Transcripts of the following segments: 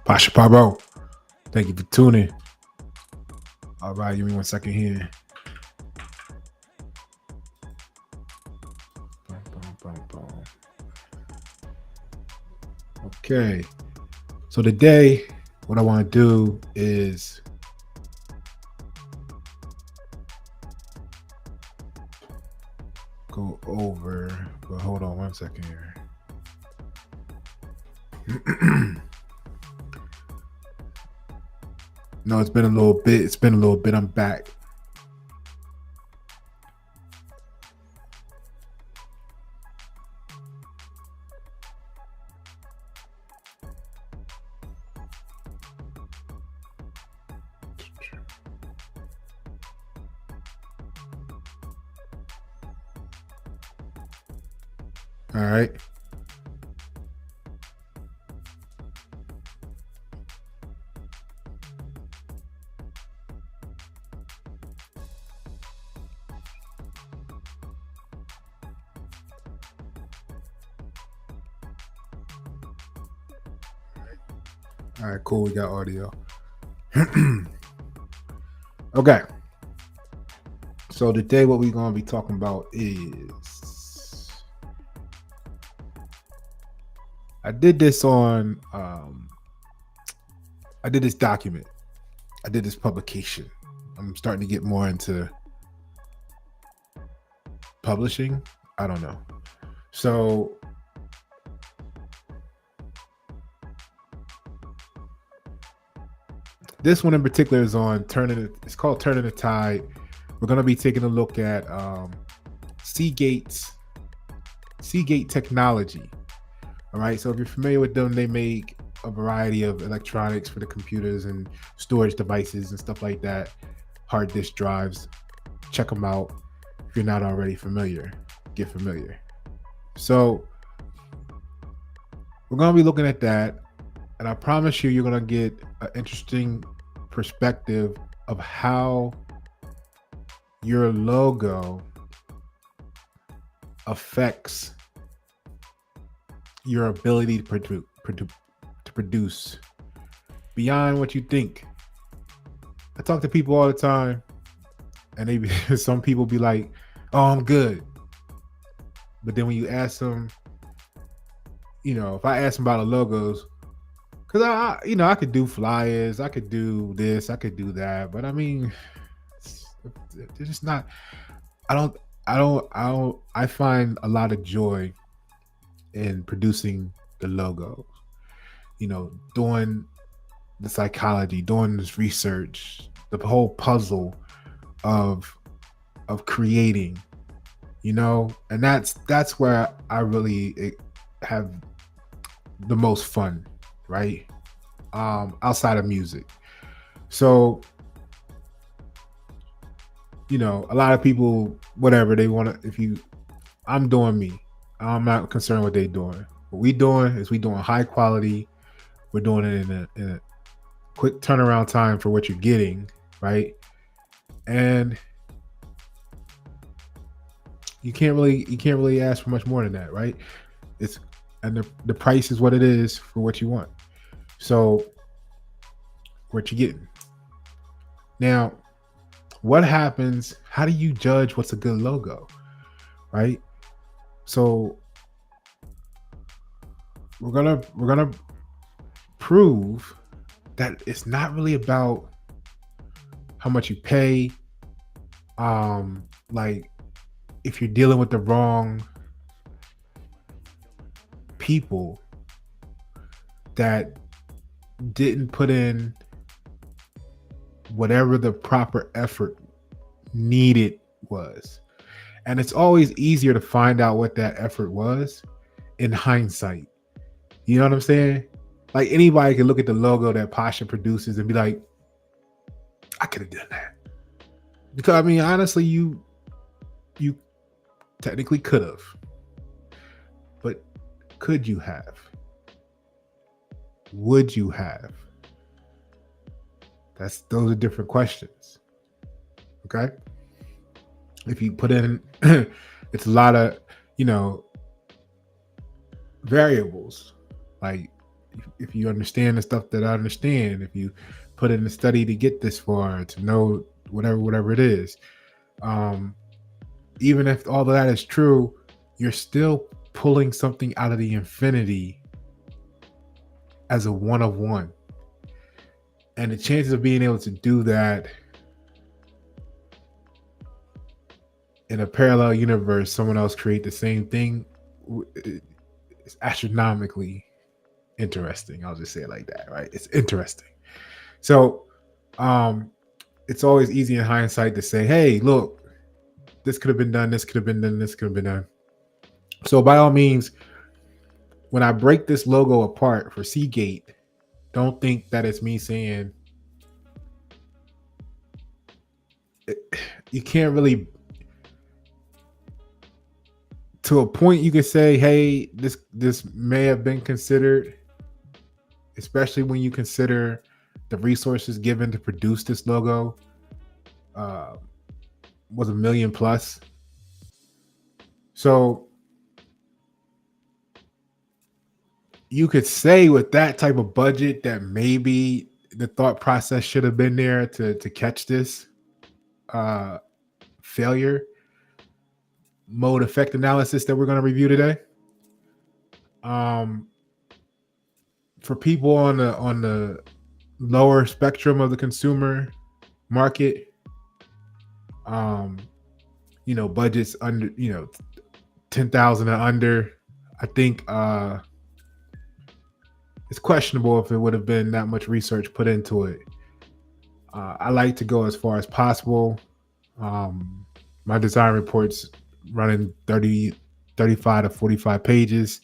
Pasha Paroh. Thank you for tuning. All right, give me 1 second here. Boom, boom, boom, boom. Okay. So today, what I want to do is go over. But hold on 1 second here. No, it's been a little bit. It's been a little bit. I'm back. All right. All right, cool. We got audio. Okay. So today, what we're going to be talking about is I did this on. I did this document. I did this publication. I'm starting to get more into publishing. I don't know. So this one in particular is on turning it. It's called Turning the Tide. We're going to be taking a look at Seagate Technology. All right. So if you're familiar with them, they make a variety of electronics for the computers and storage devices and stuff like that. Hard disk drives. Check them out. If you're not already familiar, get familiar. So we're going to be looking at that. And I promise you're going to get an interesting perspective of how your logo affects your ability to produce beyond what you think. I talk to people all the time, and some people be like, "Oh, I'm good," but then when you ask them, if I ask them about the logos, because I could do flyers, I could do this, I could do that, but I mean, it's just not. I find a lot of joy in producing the logos. Doing the psychology, doing this research, the whole puzzle of creating, and that's where I really have the most fun, right? Outside of music. So, a lot of people, whatever they want to, I'm doing me. I'm not concerned what they're doing. What we doing is we doing high quality. We're doing it in a quick turnaround time for what you're getting, right? And you can't really ask for much more than that, right? And the price is what it is for what you want. So what you getting? Now, what happens? How do you judge what's a good logo, right? So we're gonna prove that it's not really about how much you pay. Like if you're dealing with the wrong people that didn't put in whatever the proper effort needed was. And it's always easier to find out what that effort was in hindsight. You know what I'm saying? Like anybody can look at the logo that Pasha produces and be like, I could have done that. Because I mean, honestly, you technically could have. But could you have? Would you have? Those are different questions. Okay? If you put in it's a lot of, variables. Like if you understand the stuff that I understand, if you put in the study to get this far, to know whatever it is, um, even if all of that is true, you're still pulling something out of the infinity as a one of one. And the chances of being able to do that in a parallel universe, someone else create the same thing, is astronomically interesting. I'll just say it like that, right? It's interesting. So it's always easy in hindsight to say, hey, look, this could have been done, this could have been done, this could have been done. So by all means, when I break this logo apart for Seagate, don't think that it's me saying you can't really, to a point you could say, hey, this may have been considered, especially when you consider the resources given to produce this logo was $1 million plus. So you could say with that type of budget that maybe the thought process should have been there to catch this failure mode effect analysis that we're going to review today. For people on the lower spectrum of the consumer market, budgets under, 10,000 and under, I think it's questionable if it would have been that much research put into it. I like to go as far as possible. My design reports running 35 to 45 pages.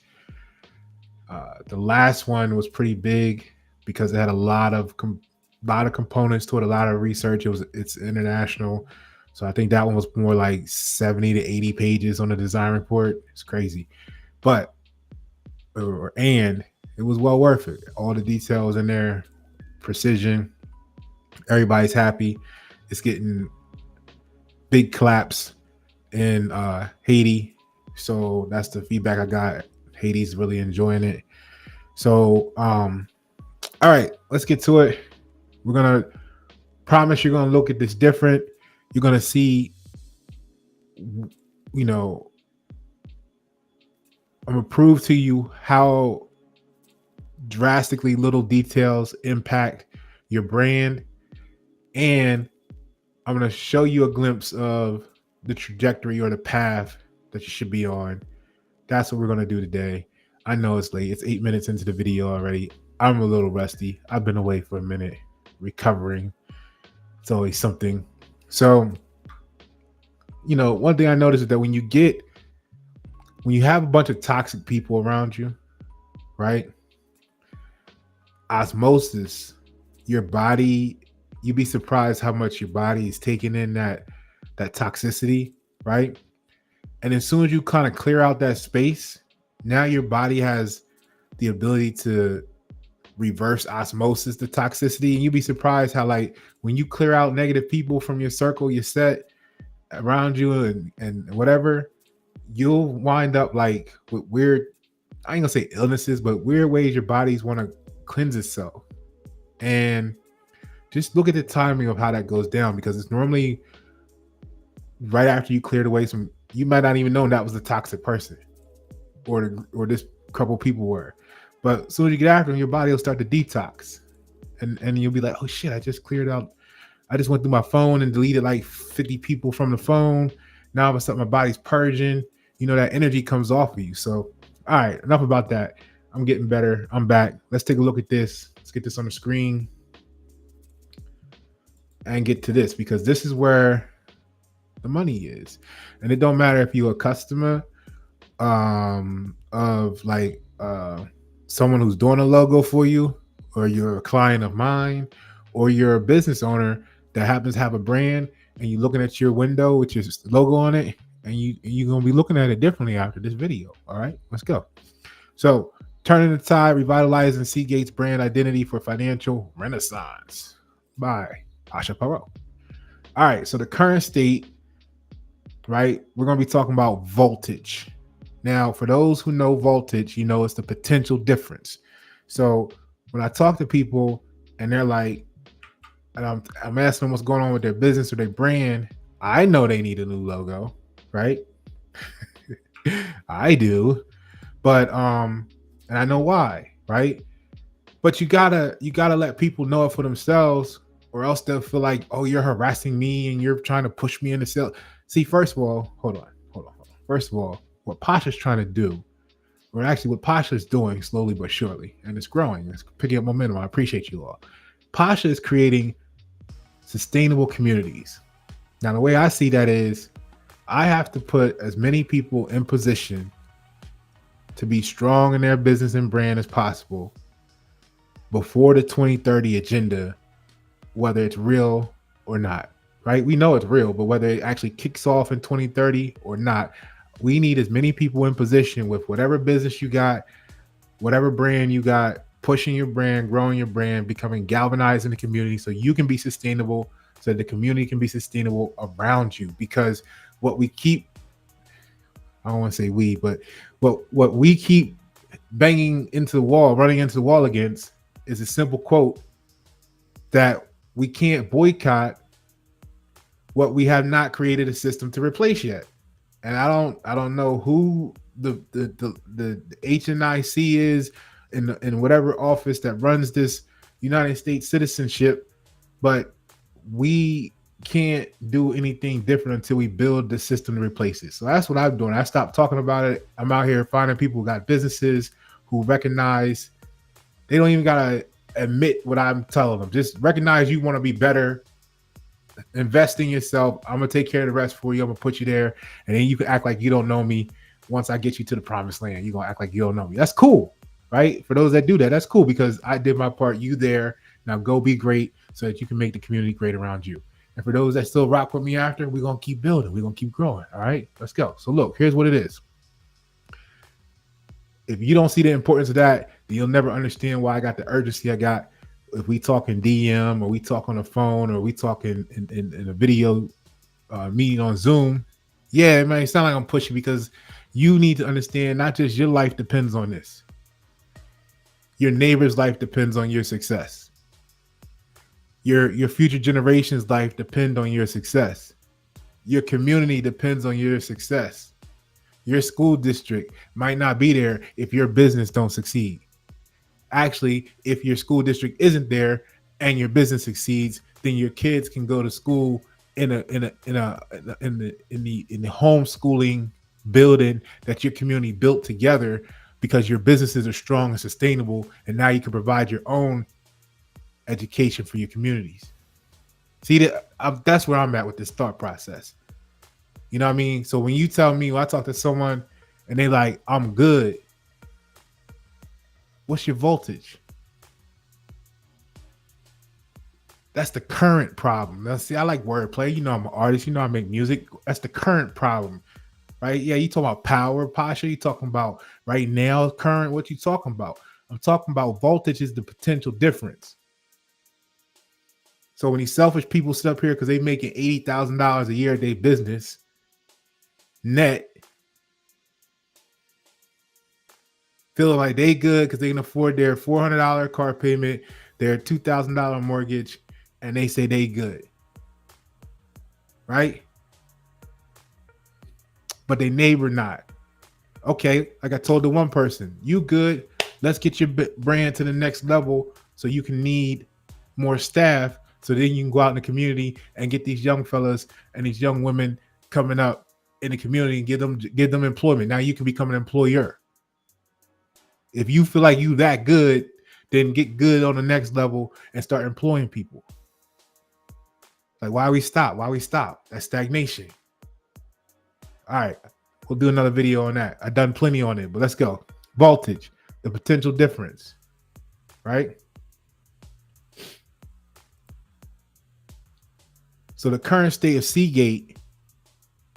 The last one was pretty big because it had a lot of components to it, a lot of research. It's international. So I think that one was more like 70 to 80 pages on the design report. It's crazy. But it was well worth it. All the details in there, precision. Everybody's happy. It's getting big claps in Haiti. So that's the feedback I got. Haiti's really enjoying it. So, all right, let's get to it. We're going to promise you're going to look at this different. You're going to see, I'm going to prove to you how drastically little details impact your brand. And I'm going to show you a glimpse of the trajectory or the path that you should be on. That's what we're going to do today. I know it's late. It's 8 minutes into the video already. I'm a little rusty. I've been away for a minute, recovering. It's always something. So, one thing I noticed is that when you have a bunch of toxic people around you, right? Osmosis, your body, you'd be surprised how much your body is taking in that toxicity, right? And as soon as you kind of clear out that space, now your body has the ability to reverse osmosis the toxicity. And you'd be surprised how, like, when you clear out negative people from your circle, your set around you and whatever, you'll wind up like with weird, I ain't gonna say illnesses, but weird ways your bodies want to cleanse itself. And just look at the timing of how that goes down, because it's normally right after you cleared away some, you might not even know that was the toxic person or this couple people were. But as soon as you get after them, your body will start to detox. And you'll be like, oh shit, I just cleared out. I just went through my phone and deleted like 50 people from the phone. Now all of a sudden my body's purging. That energy comes off of you. So, all right, enough about that. I'm getting better. I'm back. Let's take a look at this. Let's get this on the screen and get to this, because this is where the money is. And it don't matter if you're a customer of like someone who's doing a logo for you, or you're a client of mine, or you're a business owner that happens to have a brand and you're looking at your window with your logo on it, and you're going to be looking at it differently after this video. All right, let's go. So, Turning the Tide, Revitalizing Seagate'S Brand Identity for Financial Renaissance by Pasha, Paroh. All right, so the current state, right, we're going to be talking about voltage. Now, for those who know voltage, it's the potential difference. So when I talk to people and they're like, and I'm asking them what's going on with their business or their brand, I know they need a new logo, right? I do, but and I know why, right? But you gotta let people know it for themselves, or else they'll feel like, oh, you're harassing me and you're trying to push me into sales. See, first of all, hold on. First of all, what Pasha's trying to do, or actually what Pasha is doing slowly but surely, and it's growing, it's picking up momentum. I appreciate you all. Pasha is creating sustainable communities. Now, the way I see that is I have to put as many people in position to be strong in their business and brand as possible before the 2030 agenda, whether it's real or not, right? We know it's real, but whether it actually kicks off in 2030 or not, we need as many people in position with whatever business you got, whatever brand you got, pushing your brand, growing your brand, becoming galvanized in the community so you can be sustainable, so that the community can be sustainable around you. Because what we keep, I don't want to say we, but what we keep banging into the wall, running into the wall against is a simple quote that we can't boycott what we have not created a system to replace yet. And I don't know who the HNIC is in whatever office that runs this United States citizenship, but we can't do anything different until we build the system to replace it. So that's what I'm doing. I stopped talking about it. I'm out here finding people who got businesses who recognize they don't even gotta admit what I'm telling them. Just recognize you want to be better. Invest in yourself. I'm gonna take care of the rest for you. I'm gonna put you there, and then you can act like you don't know me. Once I get you to the promised land, you're gonna act like you don't know me. That's cool, right? For those that do that, that's cool because I did my part. You there. Now go be great so that you can make the community great around you. And for those that still rock with me after, we're gonna keep building. We're gonna keep growing. All right, let's go. So look, here's what it is. If you don't see the importance of that, then you'll never understand why I got the urgency I got. If we talk in DM or we talk on the phone or we talk in a video meeting on Zoom, yeah, it might sound like I'm pushing because you need to understand not just your life depends on this. Your neighbor's life depends on your success. Your future generation's life depend on your success. Your community depends on your success. Your school district might not be there if your business don't succeed. Actually, if your school district isn't there and your business succeeds, then your kids can go to school in the homeschooling building that your community built together because your businesses are strong and sustainable, and now you can provide your own education for your communities. See, that's where I'm at with this thought process. You know what I mean? So when you tell me, when I talk to someone and they like, I'm good, what's your voltage? That's the current problem. Now, see, I like wordplay. You know, I'm an artist. You know, I make music. That's the current problem, right? Yeah, you talking about power, Pasha. You talking about right now, current. What you talking about? I'm talking about voltage is the potential difference. So when these selfish people sit up here because they making $80,000 a year at their business net, feeling like they good because they can afford their $400 car payment, their $2,000 mortgage, and they say they good, right? But they neighbor not. Okay, like I told the one person, you good, let's get your brand to the next level so you can need more staff so then you can go out in the community and get these young fellas and these young women coming up in the community and give them employment. Now you can become an employer. If you feel like you that good, then get good on the next level and start employing people. Like, why we stop? Why we stop? That's stagnation. All right, we'll do another video on that. I've done plenty on it, but let's go. Voltage, the potential difference, right? So the current state of Seagate,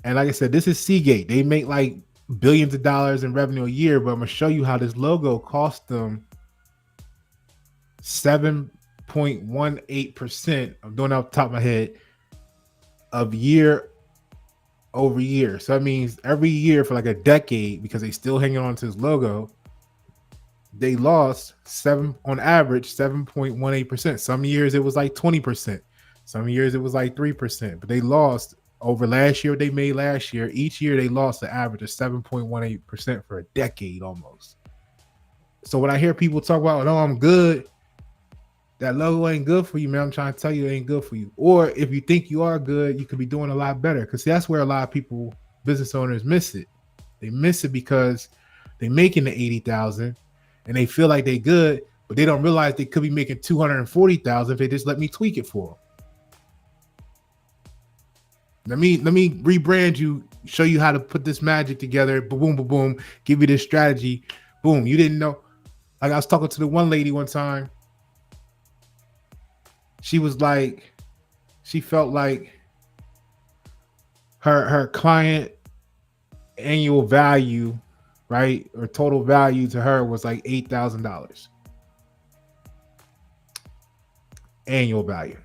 and like I said, this is Seagate. They make like billions of dollars in revenue a year, but I'm gonna show you how this logo cost them 7.18%. I'm doing it off the top of my head of year over year. So that means every year for like a decade, because they still hanging on to this logo, they lost on average 7.18%. Some years it was like 20%. Some years it was like 3%. But they lost over last year. They made last year. Each year they lost an average of 7.18% for a decade almost. So when I hear people talk about, "Oh, I'm good," that logo ain't good for you, man. I'm trying to tell you it ain't good for you. Or if you think you are good, you could be doing a lot better. Because that's where a lot of people, business owners, miss it. They miss it because they making the 80,000 and they feel like they good, but they don't realize they could be making 240,000 if they just let me tweak it for them. Let me rebrand you, show you how to put this magic together. Boom, boom, boom. Give you this strategy. Boom. You didn't know. Like I was talking to the one lady one time. She was like, she felt like her client annual value, right, or total value to her was like $8,000 annual value.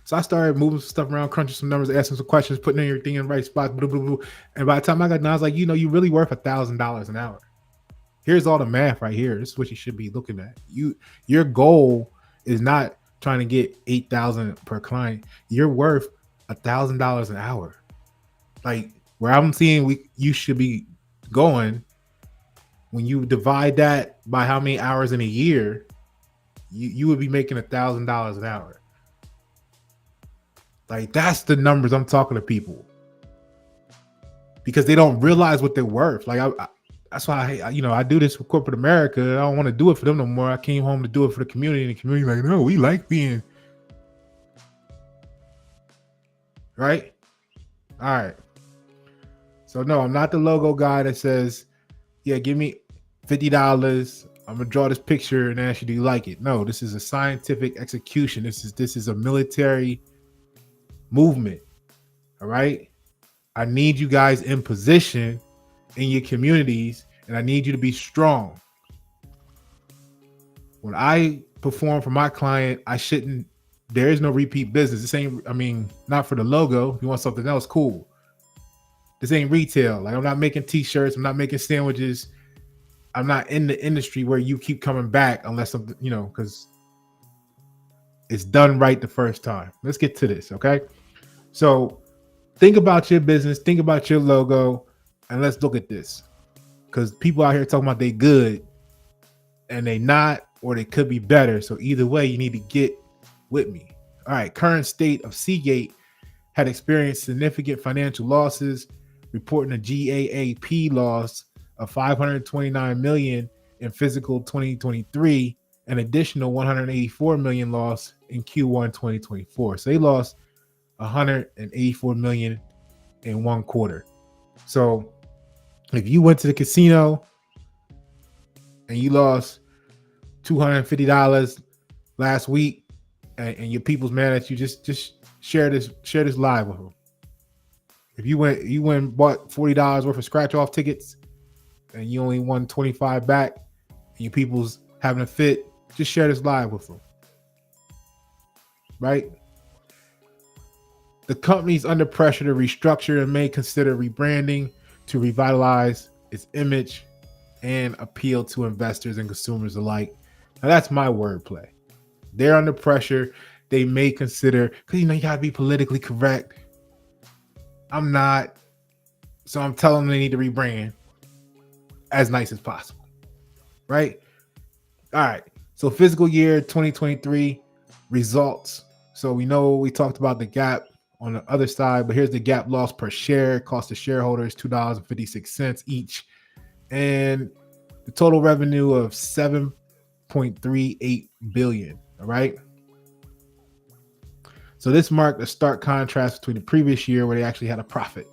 So I started moving some stuff around, crunching some numbers, asking some questions, putting everything in the right spots. Blah, blah, blah. And by the time I got done, I was like, you really worth $1,000 an hour. Here's all the math right here. This is what you should be looking at. Your goal is not trying to get 8,000 per client. You're worth $1,000 an hour. Like where I'm seeing you should be going, when you divide that by how many hours in a year, you would be making $1,000 an hour. Like that's the numbers I'm talking to people, because they don't realize what they're worth. Like that's why I do this for corporate America. I don't want to do it for them no more. I came home to do it for the community, and the community like, no, we like being right. All right. So no, I'm not the logo guy that says, yeah, give me $50. I'm gonna draw this picture and ask you, do you like it? No, this is a scientific execution. This is a military movement. All right. I need you guys in position in your communities, and I need you to be strong. When I perform for my client, there is no repeat business. This ain't, not for the logo. If you want something else, cool. This ain't retail. Like I'm not making t-shirts. I'm not making sandwiches. I'm not in the industry where you keep coming back unless something, because it's done right the first time. Let's get to this, okay? So think about your business, think about your logo, and let's look at this. Because people out here talking about they good and they not, or they could be better. So either way, you need to get with me. All right, current state of Seagate had experienced significant financial losses, reporting a GAAP loss of $529 million in fiscal 2023, an additional $184 million loss in Q1 2024. So they lost $184 million in one quarter. So if you went to the casino and you lost $250 last week, and your people's mad at you, just share this live with them. If you went and bought $40 worth of scratch off tickets and you only won 25 back, and your people's having a fit, just share this live with them. Right? The company's under pressure to restructure and may consider rebranding to revitalize its image and appeal to investors and consumers alike. Now that's my wordplay. They're under pressure. They may consider, because you gotta be politically correct. I'm not. So I'm telling them they need to rebrand as nice as possible. Right? All right. So fiscal year 2023 results. So we talked about the gap on the other side, but here's the gap loss per share. Cost of shareholders $2.56 each. And the total revenue of $7.38 billion. All right. So this marked a stark contrast between the previous year, where they actually had a profit.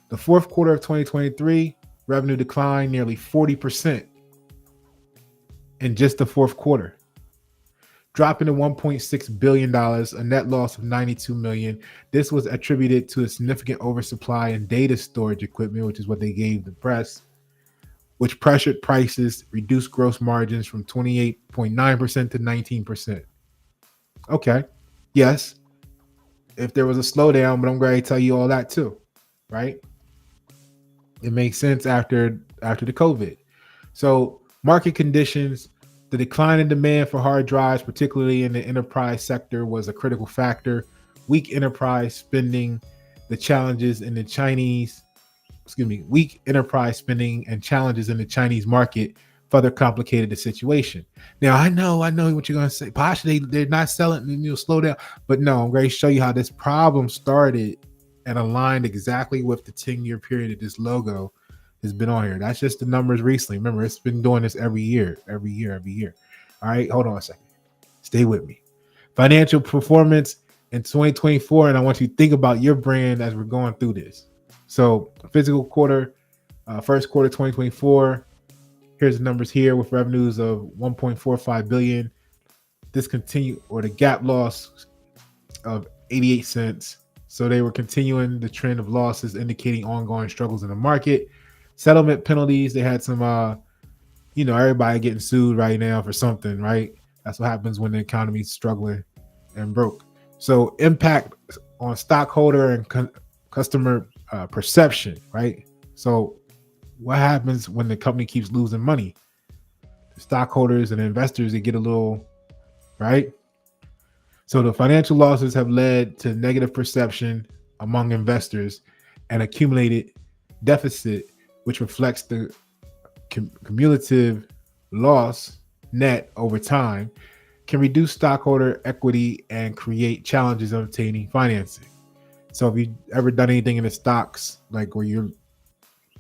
The fourth quarter of 2023, revenue declined nearly 40% in just the fourth quarter, dropping to $1.6 billion, a net loss of $92 million. This was attributed to a significant oversupply in data storage equipment, which is what they gave the press, which pressured prices, reduced gross margins from 28.9% to 19%. Okay. Yes. If there was a slowdown, but I'm going to tell you all that too, right? It makes sense after the COVID. So market conditions, the decline in demand for hard drives, particularly in the enterprise sector, was a critical factor. Weak enterprise spending, the challenges in the Chinese, weak enterprise spending and challenges in the Chinese market further complicated the situation. Now I know what you're gonna say. Pasha, they're not selling, and you'll slow down. But no, I'm going to show you how this problem started and aligned exactly with the 10-year period that this logo has been on here. That's just the numbers recently. Remember, it's been doing this every year. All right, hold on a second. Stay with me. Financial performance in 2024, and I want you to think about your brand as we're going through this. So, physical quarter, first quarter 2024. Here's the numbers here with revenues of 1.45 billion. Discontinued or the gap loss of 88 cents. So they were continuing the trend of losses, indicating ongoing struggles in the market. Settlement penalties. They had some, everybody getting sued right now for something, right? That's what happens when the economy's struggling and broke. So impact on stockholder and customer perception, right? So what happens when the company keeps losing money? The stockholders and investors, they get a little, right? So the financial losses have led to negative perception among investors and accumulated deficit, which reflects the cumulative loss net over time, can reduce stockholder equity and create challenges of obtaining financing. So if you've ever done anything in the stocks, like where you're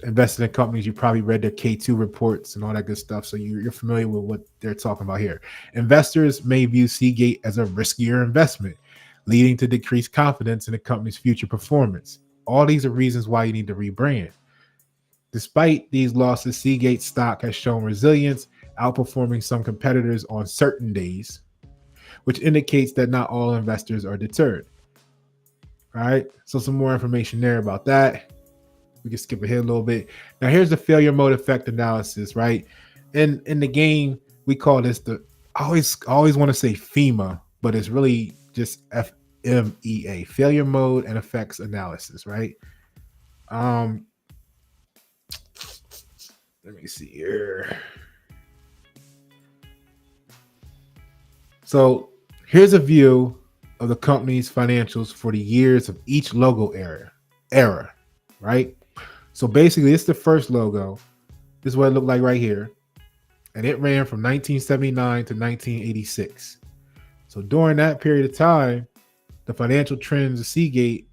invested in companies, you probably read their K2 reports and all that good stuff. So you're familiar with what they're talking about here. Investors may view Seagate as a riskier investment, leading to decreased confidence in the company's future performance. All these are reasons why you need to rebrand. Despite these losses, Seagate stock has shown resilience, outperforming some competitors on certain days, which indicates that not all investors are deterred. All right, so some more information there about that. We can skip ahead a little bit. Now, here's the failure mode effect analysis, right? In the game, we call this I always want to say FEMA, but it's really just FMEA, failure mode and effects analysis, right? Let me see here. So here's a view of the company's financials for the years of each logo era, right? So basically, it's the first logo. This is what it looked like right here. And it ran from 1979 to 1986. So during that period of time, the financial trends of Seagate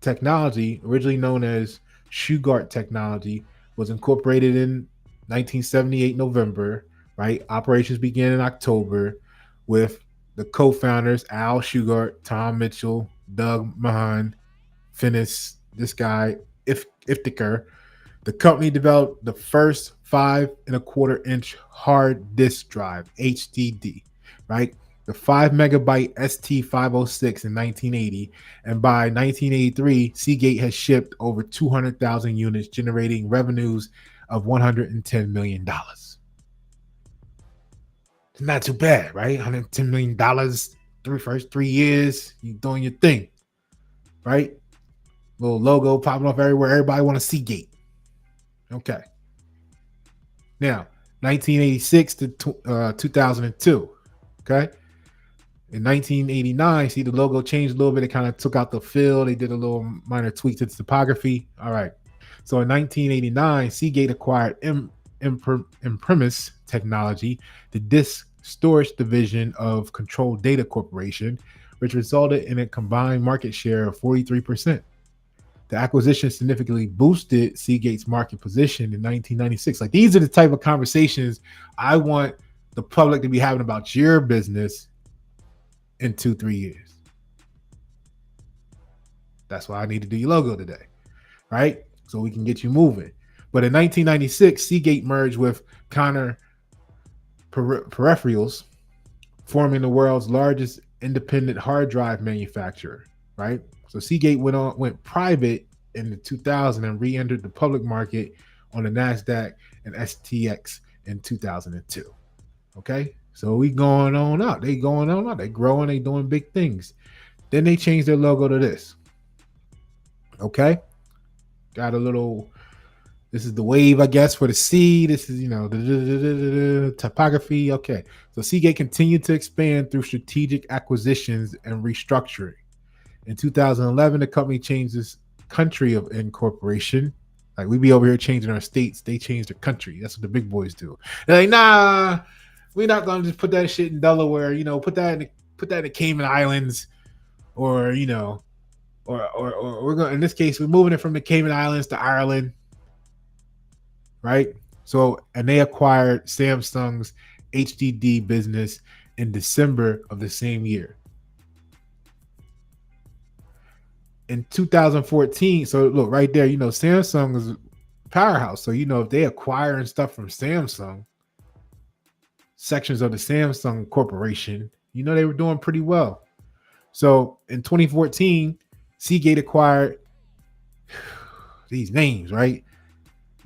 technology, originally known as Shugart technology, was incorporated in 1978 November, right? Operations began in October with the co-founders, Al Shugart, Tom Mitchell, Doug Mahan, Finnis, this guy, Iftikhar. The company developed the first 5.25-inch hard disk drive, HDD, right? The 5 megabyte ST506 in 1980. And by 1983, Seagate has shipped over 200,000 units, generating revenues of $110 million. It's not too bad, right? $110 million, first 3 years, you doing your thing, right? Little logo popping up everywhere. Everybody want a Seagate. Okay. Now, 1986 to 2002. Okay. In 1989, see the logo changed a little bit. It kind of took out the fill. They did a little minor tweak to the typography. All right. So in 1989, Seagate acquired Imprimis Technology, the disk storage division of Control Data Corporation, which resulted in a combined market share of 43%. The acquisition significantly boosted Seagate's market position in 1996. Like, these are the type of conversations I want the public to be having about your business in 2-3 years. That's why I need to do your logo today, right? So we can get you moving. But in 1996, Seagate merged with Connor Peripherals, forming the world's largest independent hard drive manufacturer, right? So Seagate went private in the 2000 and re-entered the public market on the NASDAQ and STX in 2002. Okay, so we going on up. They going on up. They growing. They doing big things. Then they changed their logo to this. Okay, got a little This is the wave, I guess, for the sea. This is, the topography. Okay. So Seagate continued to expand through strategic acquisitions and restructuring. In 2011, the company changed its country of incorporation. Like we be over here changing our states, they changed their country. That's what the big boys do. They're like, nah, we're not gonna just put that shit in Delaware. Put that in the Cayman Islands, or or we're going. In this case, we're moving it from the Cayman Islands to Ireland, right? So, and they acquired Samsung's HDD business in December of the same year. In 2014, so look right there, Samsung is a powerhouse. So, if they acquiring stuff from Samsung, sections of the Samsung Corporation, they were doing pretty well. So in 2014, Seagate acquired these names, right?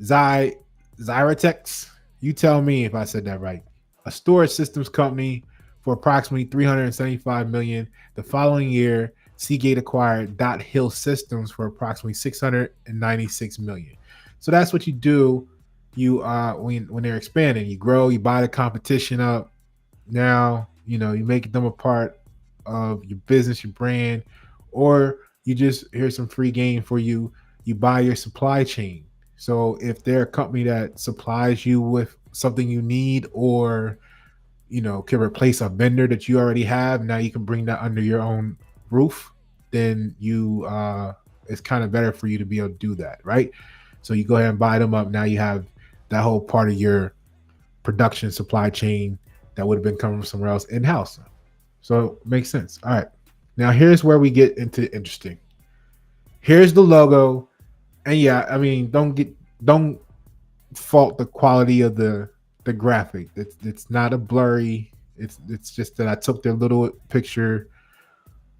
Xyratex. You tell me if I said that right. A storage systems company for approximately $375 million. The following year, Seagate acquired Dot Hill Systems for approximately $696 million. So that's what you do. You when they're expanding, you grow, you buy the competition up. Now you make them a part of your business, your brand, or you just here's some free game for you. You buy your supply chain. So if they're a company that supplies you with something you need, or can replace a vendor that you already have, now you can bring that under your own roof. Then it's kind of better for you to be able to do that, right? So you go ahead and buy them up. Now you have that whole part of your production supply chain that would have been coming from somewhere else in-house. So it makes sense. All right. Now here's where we get into interesting. Here's the logo. And yeah, I mean, don't fault the quality of the graphic. It's not a blurry. It's just that I took their little picture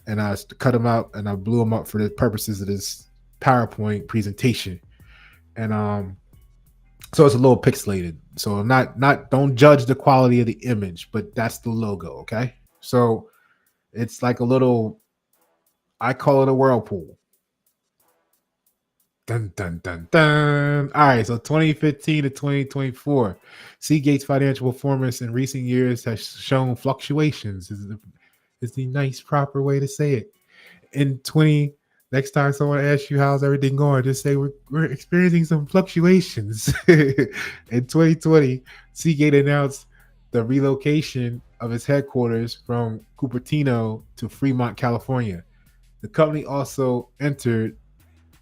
and I cut them out and I blew them up for the purposes of this PowerPoint presentation. And so it's a little pixelated. So don't judge the quality of the image, but that's the logo, okay? So it's like a little, I call it a whirlpool. Dun, dun, dun, dun. All right, so 2015 to 2024, Seagate's financial performance in recent years has shown fluctuations. Is the nice, proper way to say it. Next time someone asks you how's everything going, just say we're experiencing some fluctuations. In 2020, Seagate announced the relocation of its headquarters from Cupertino to Fremont, California. The company also entered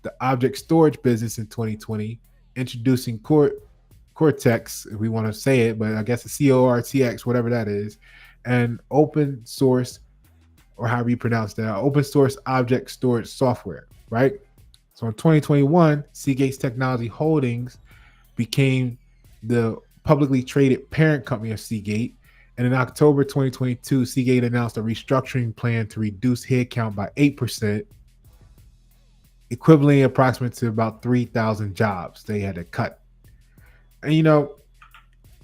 the object storage business in 2020, introducing Cortex, if we want to say it, but I guess the CORTX, whatever that is, and open source, or however you pronounce that, open source object storage software, right? So in 2021, Seagate's Technology Holdings became the publicly traded parent company of Seagate. And in October 2022, Seagate announced a restructuring plan to reduce headcount by 8%, equivalent approximately to about 3,000 jobs they had to cut. And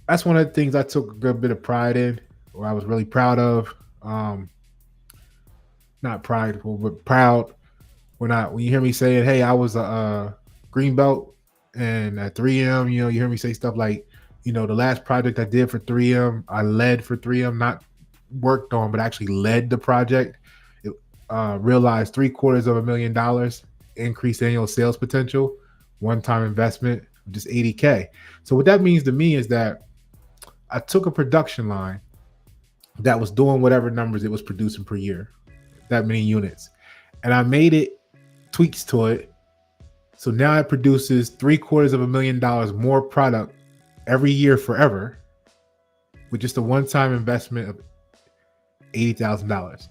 that's one of the things I took a good bit of pride in, or I was really proud of. Not prideful, but proud when you hear me saying, hey, I was a green belt and at 3M, you hear me say stuff like, the last project I did for 3M, I led for 3M, not worked on, but actually led the project. It realized $750,000 increased annual sales potential, one-time investment of just $80K. So what that means to me is that I took a production line that was doing whatever numbers it was producing per year, that many units, and I made it tweaks to it. So now it produces $750,000 more product every year forever with just a one-time investment of $80,000.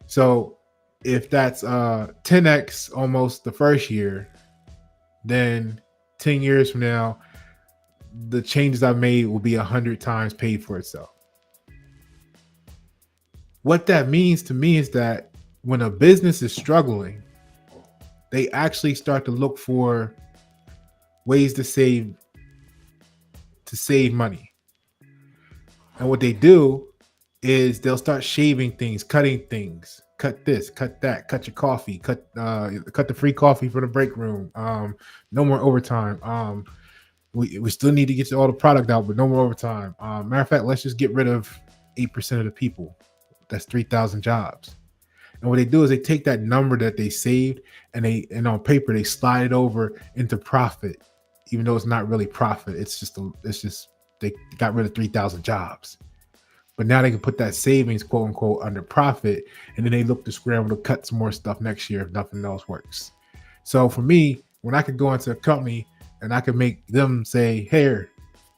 So if that's 10x almost the first year, then 10 years from now, the changes I made will be 100 times paid for itself. What that means to me is that when a business is struggling, they actually start to look for ways to save money. And what they do is they'll start shaving things, cutting things, cut this, cut that, cut your coffee, cut the free coffee for the break room. No more overtime. We still need to get all the product out, but no more overtime. Matter of fact, let's just get rid of 8% of the people. That's 3,000 jobs. And what they do is they take that number that they saved and on paper they slide it over into profit, even though it's not really profit. It's just they got rid of 3,000 jobs. But now they can put that savings, quote unquote, under profit, and then they look to scramble to cut some more stuff next year if nothing else works. So for me, when I could go into a company and I could make them say, "Here,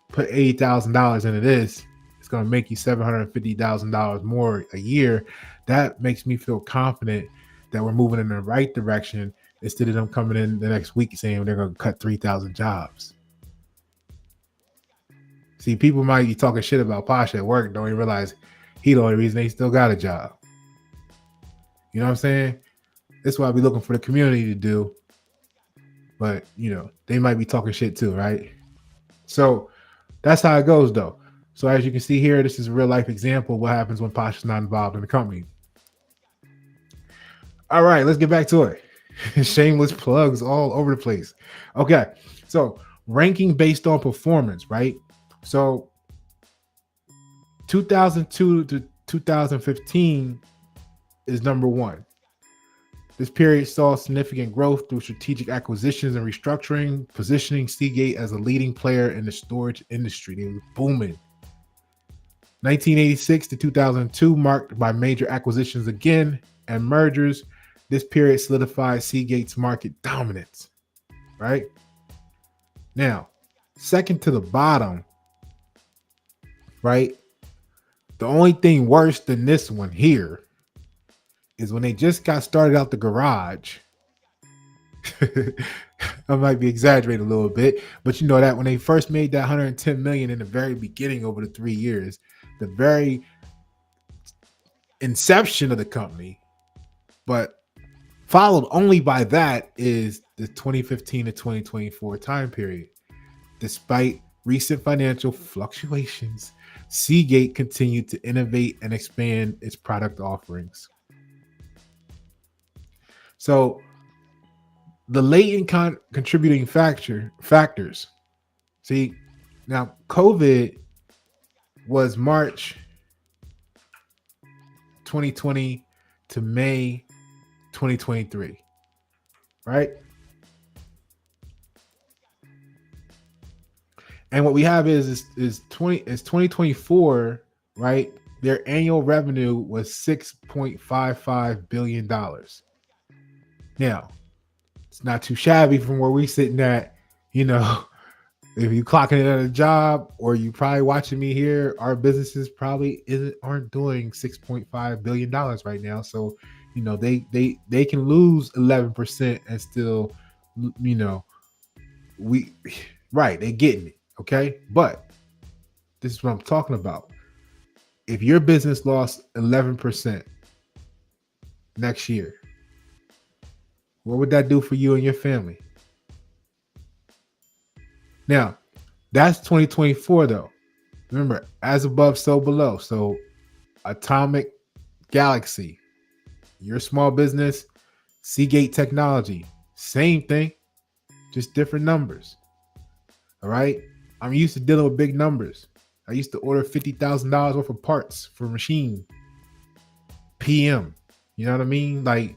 put $80,000 into this. It's going to make you $750,000 more a year." That makes me feel confident that we're moving in the right direction instead of them coming in the next week saying they're going to cut 3,000 jobs. See, people might be talking shit about Pasha at work, don't even realize he's the only reason they still got a job. You know what I'm saying? That's what I be looking for the community to do. But, they might be talking shit too, right? So that's how it goes, though. So as you can see here, this is a real life example of what happens when Pasha's not involved in the company. All right, let's get back to it. Shameless plugs all over the place. Okay, so ranking based on performance, right? So 2002 to 2015 is number one. This period saw significant growth through strategic acquisitions and restructuring, positioning Seagate as a leading player in the storage industry. They were booming. 1986 to 2002 marked by major acquisitions again and mergers. This period solidified Seagate's market dominance, right? Now, second to the bottom, right? The only thing worse than this one here is when they just got started out the garage. I might be exaggerating a little bit, but you know that when they first made that 110 million in the very beginning over the 3 years, the very inception of the company, but followed only by that is the 2015 to 2024 time period. Despite recent financial fluctuations, Seagate continued to innovate and expand its product offerings. So the latent contributing factors. See, now COVID was March 2020 to May 2023, right? And what we have is 2024, right? Their annual revenue was $6.55 billion. Now, it's not too shabby from where we're sitting at. If you clocking it at a job or you probably watching me here, our businesses probably aren't doing $6.5 billion right now. So, they can lose 11% and still, they're getting it. Okay. But this is what I'm talking about. If your business lost 11% next year, what would that do for you and your family? Now, that's 2024 though. Remember, as above, so below. So Atomic Galaxy, your small business, Seagate Technology, same thing, just different numbers. All right. I'm used to dealing with big numbers. I used to order $50,000 worth of parts for a machine. PM. You know what I mean? Like,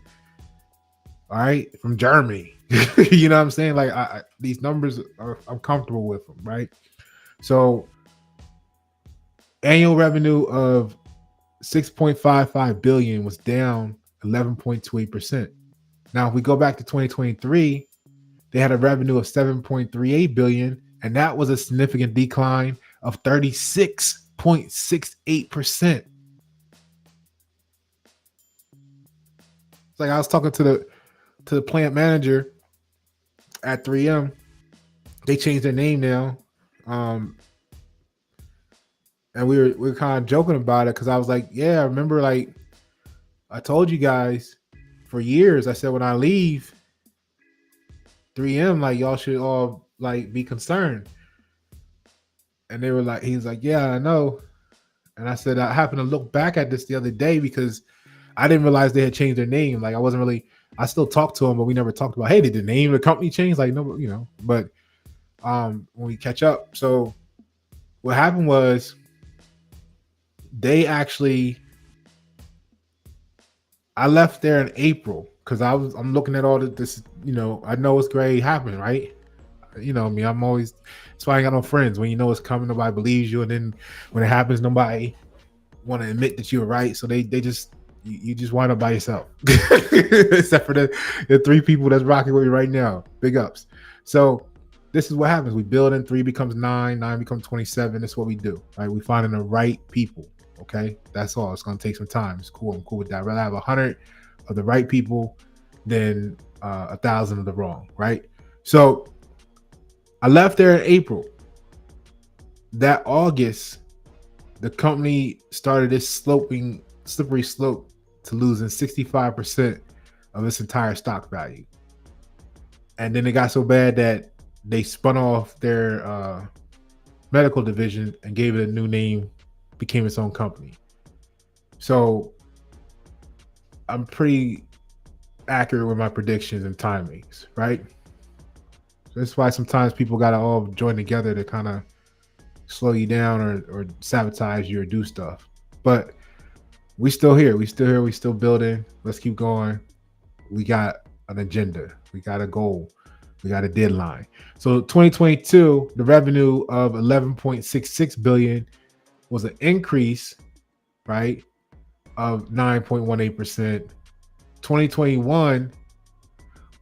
all right, from Germany. You know what I'm saying? Like, these numbers I'm comfortable with them, right? So annual revenue of $6.55 billion was down 11.28%. Now, if we go back to 2023, they had a revenue of $7.38 billion, and that was a significant decline of 36.68%. It's like I was talking to the plant manager at 3M. They changed their name now. And we were kind of joking about it because I was like, yeah, I remember, like, I told you guys for years, I said when I leave 3M, like, y'all should all, like, be concerned. And they were like, he was like, yeah, I know. And I said, I happened to look back at this the other day because I didn't realize they had changed their name. Like, I still talked to them, but we never talked about, hey, did the name of the company change? Like, no, but when we catch up. So what happened was they actually I left there in April because I'm looking at all this, I know it's great happening, right? You know me, I'm always that's why I ain't got no friends. When you know it's coming, nobody believes you, and then when it happens, nobody want to admit that you were right. So they just you just wind up by yourself. Except for the three people that's rocking with me right now. Big ups. So this is what happens. We build in 3 becomes 9, 9 becomes 27. That's what we do. Right? We finding the right people. Okay. That's all. It's gonna take some time. It's cool. I'm cool with that. I'd rather have 100 of the right people than 1,000 of the wrong. Right. So I left there in April. That August, the company started this slippery slope to losing 65% of its entire stock value. And then it got so bad that they spun off their medical division and gave it a new name, became its own company. So I'm pretty accurate with my predictions and timings, right? So that's why sometimes people got to all join together to kind of slow you down or sabotage you or do stuff. But we still here. We still here. We still building. Let's keep going. We got an agenda. We got a goal. We got a deadline. So 2022, the revenue of 11.66 billion was an increase, right, of 9.18%. 2021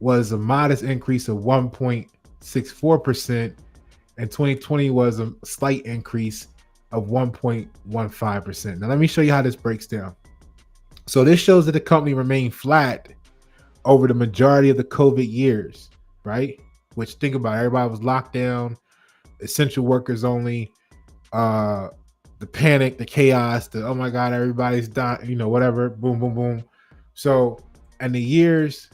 was a modest increase of 1.64%, and 2020 was a slight increase of 1.15%. Now let me show you how this breaks down. So this shows that the company remained flat over the majority of the COVID years, right? Which, think about it, everybody was locked down, essential workers only, the panic, the chaos, the oh my God, everybody's dying, whatever, boom, boom, boom. So, and the years,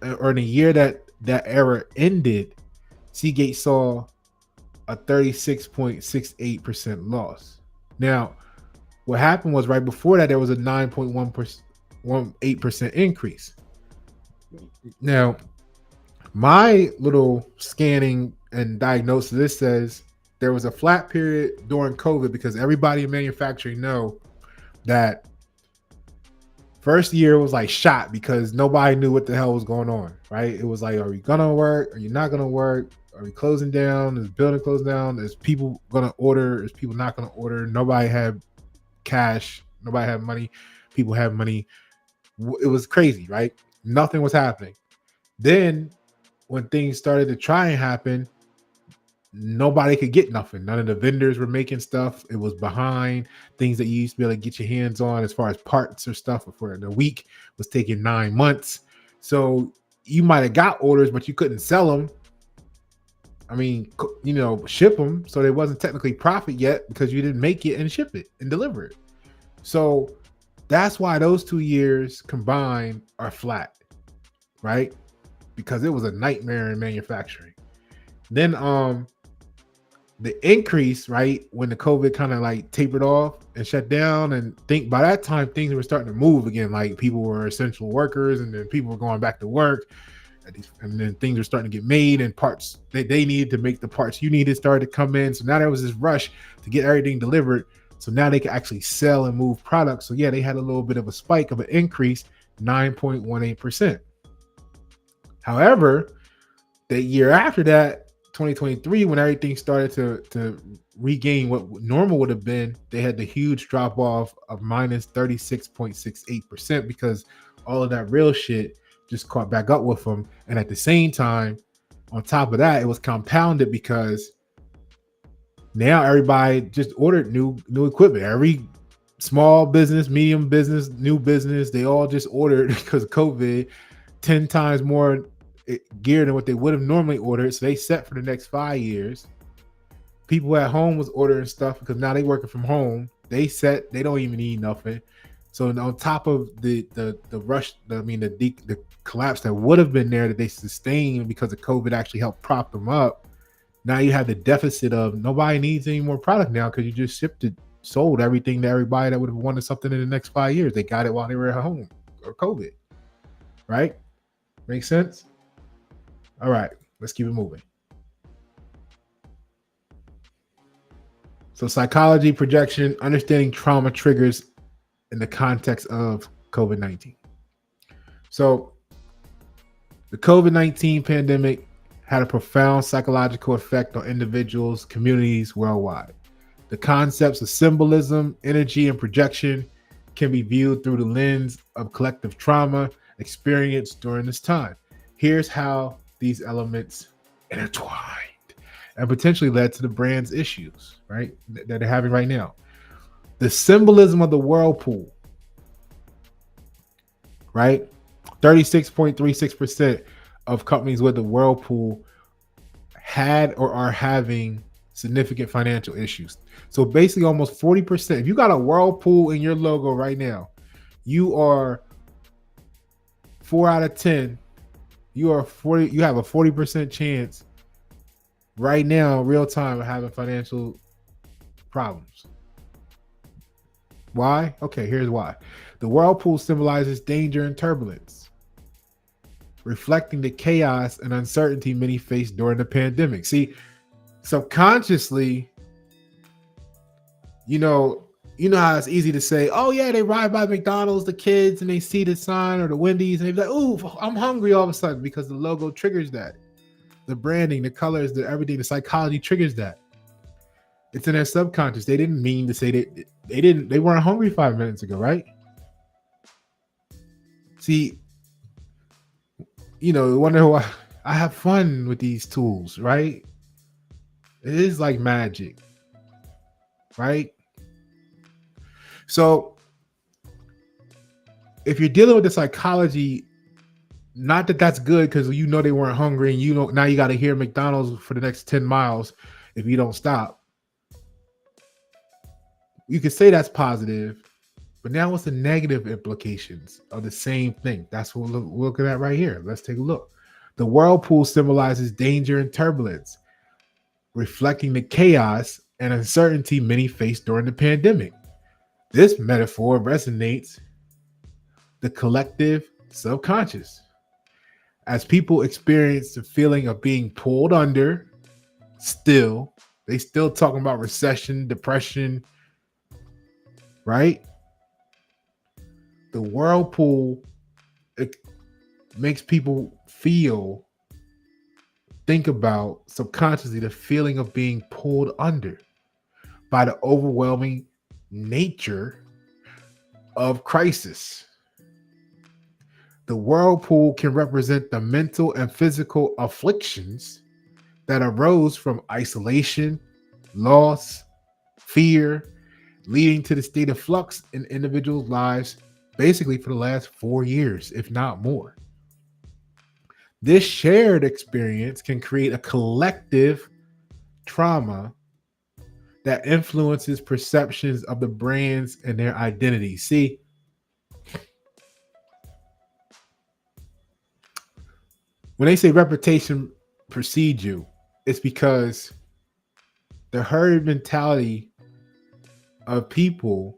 or in the year that era ended, Seagate saw a 36.68% loss. Now, what happened was right before that, there was a 9.18% increase. Now, my little scanning and diagnosis, this says there was a flat period during COVID because everybody in manufacturing know that first year was like shot because nobody knew what the hell was going on, right? It was like, are we gonna work? Are you not gonna work? Are we closing down? Is building closed down? Is people gonna order? Is people not gonna order? Nobody had cash. Nobody had money. People had money. It was crazy, right? Nothing was happening. Then when things started to try and happen, nobody could get nothing. None of the vendors were making stuff. It was behind. Things that you used to be able to get your hands on as far as parts or stuff for the week was taking 9 months. So you might have got orders, but you couldn't sell them. I mean, ship them. So there wasn't technically profit yet because you didn't make it and ship it and deliver it. So that's why those 2 years combined are flat, right? Because it was a nightmare in manufacturing. Then the increase, right, when the COVID kind of like tapered off and shut down, and think by that time things were starting to move again. Like people were essential workers, and then people were going back to work, and then things were starting to get made, and parts they needed to make the parts you needed started to come in. So now there was this rush to get everything delivered. So now they could actually sell and move products. So yeah, they had a little bit of a spike of an increase, 9.18%. However, the year after that, 2023, when everything started to regain what normal would have been, they had the huge drop off of minus 36.68% because all of that real shit just caught back up with them. And at the same time, on top of that, it was compounded because now everybody just ordered new equipment. Every small business, medium business, new business, they all just ordered because of COVID 10 times more gear than what they would have normally ordered. So they set for the next 5 years. People at home was ordering stuff because now they working from home. They set, they don't even need nothing. So on top of the rush, the collapse that would have been there that they sustained because of COVID actually helped prop them up. Now you have the deficit of nobody needs any more product now because you just sold everything to everybody that would have wanted something in the next 5 years. They got it while they were at home or COVID, right? Make sense? All right, let's keep it moving. So psychology, projection, understanding trauma triggers in the context of COVID-19. So the COVID-19 pandemic had a profound psychological effect on individuals, communities worldwide. The concepts of symbolism, energy, and projection can be viewed through the lens of collective trauma experienced during this time. Here's how these elements intertwined and potentially led to the brand's issues, right, that they're having right now. The symbolism of the whirlpool, right? 36.36% of companies with the whirlpool had or are having significant financial issues. So basically almost 40%. If you got a whirlpool in your logo right now, you are 4 out of 10. You are 40, you have a 40% chance right now, real time, of having financial problems. Why? Okay, here's why. The whirlpool symbolizes danger and turbulence, reflecting the chaos and uncertainty many faced during the pandemic. See, subconsciously, you know how it's easy to say, oh yeah, they ride by McDonald's, the kids, and they see the sign, or the Wendy's, and they're like, oh, I'm hungry all of a sudden, because the logo triggers that. The branding, the colors, the everything, the psychology triggers that. It's in their subconscious. They didn't mean to say that they weren't hungry 5 minutes ago, right? See, wonder why I have fun with these tools, right? It is like magic, right? So if you're dealing with the psychology, not that that's good, because they weren't hungry, and now you got to hear McDonald's for the next 10 miles if you don't stop. You could say that's positive, but now what's the negative implications of the same thing? That's what we're looking at right here. Let's take a look. The whirlpool symbolizes danger and turbulence, reflecting the chaos and uncertainty many faced during the pandemic. This metaphor resonates the collective subconscious as people experience the feeling of being pulled under. They still talking about recession, depression, right? The whirlpool, it makes people think about subconsciously the feeling of being pulled under by the overwhelming nature of crisis. The whirlpool can represent the mental and physical afflictions that arose from isolation, loss, fear, leading to the state of flux in individuals' lives basically for the last 4 years, if not more. This shared experience can create a collective trauma that influences perceptions of the brands and their identity. See, when they say reputation precedes you, it's because the herd mentality of people,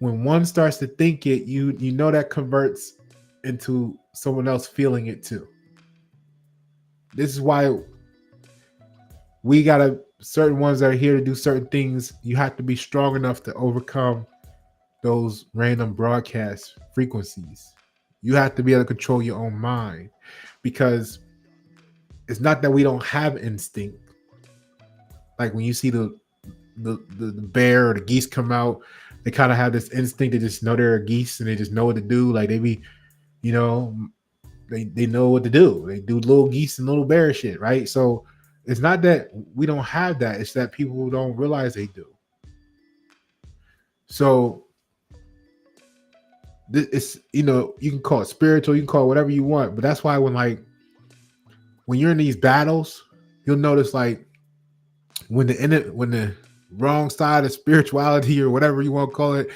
when one starts to think it, you know that converts into someone else feeling it too. This is why we gotta, certain ones that are here to do certain things, you have to be strong enough to overcome those random broadcast frequencies. You have to be able to control your own mind, because it's not that we don't have instinct. Like when you see the bear or the geese come out, they kind of have this instinct to just know they're geese and they just know what to do. Like they be, they know what to do. They do little geese and little bear shit, right? So it's not that we don't have that. It's that people don't realize they do. So it's, you can call it spiritual, you can call it whatever you want, but that's why when you're in these battles, you'll notice like when the wrong side of spirituality or whatever you want to call it,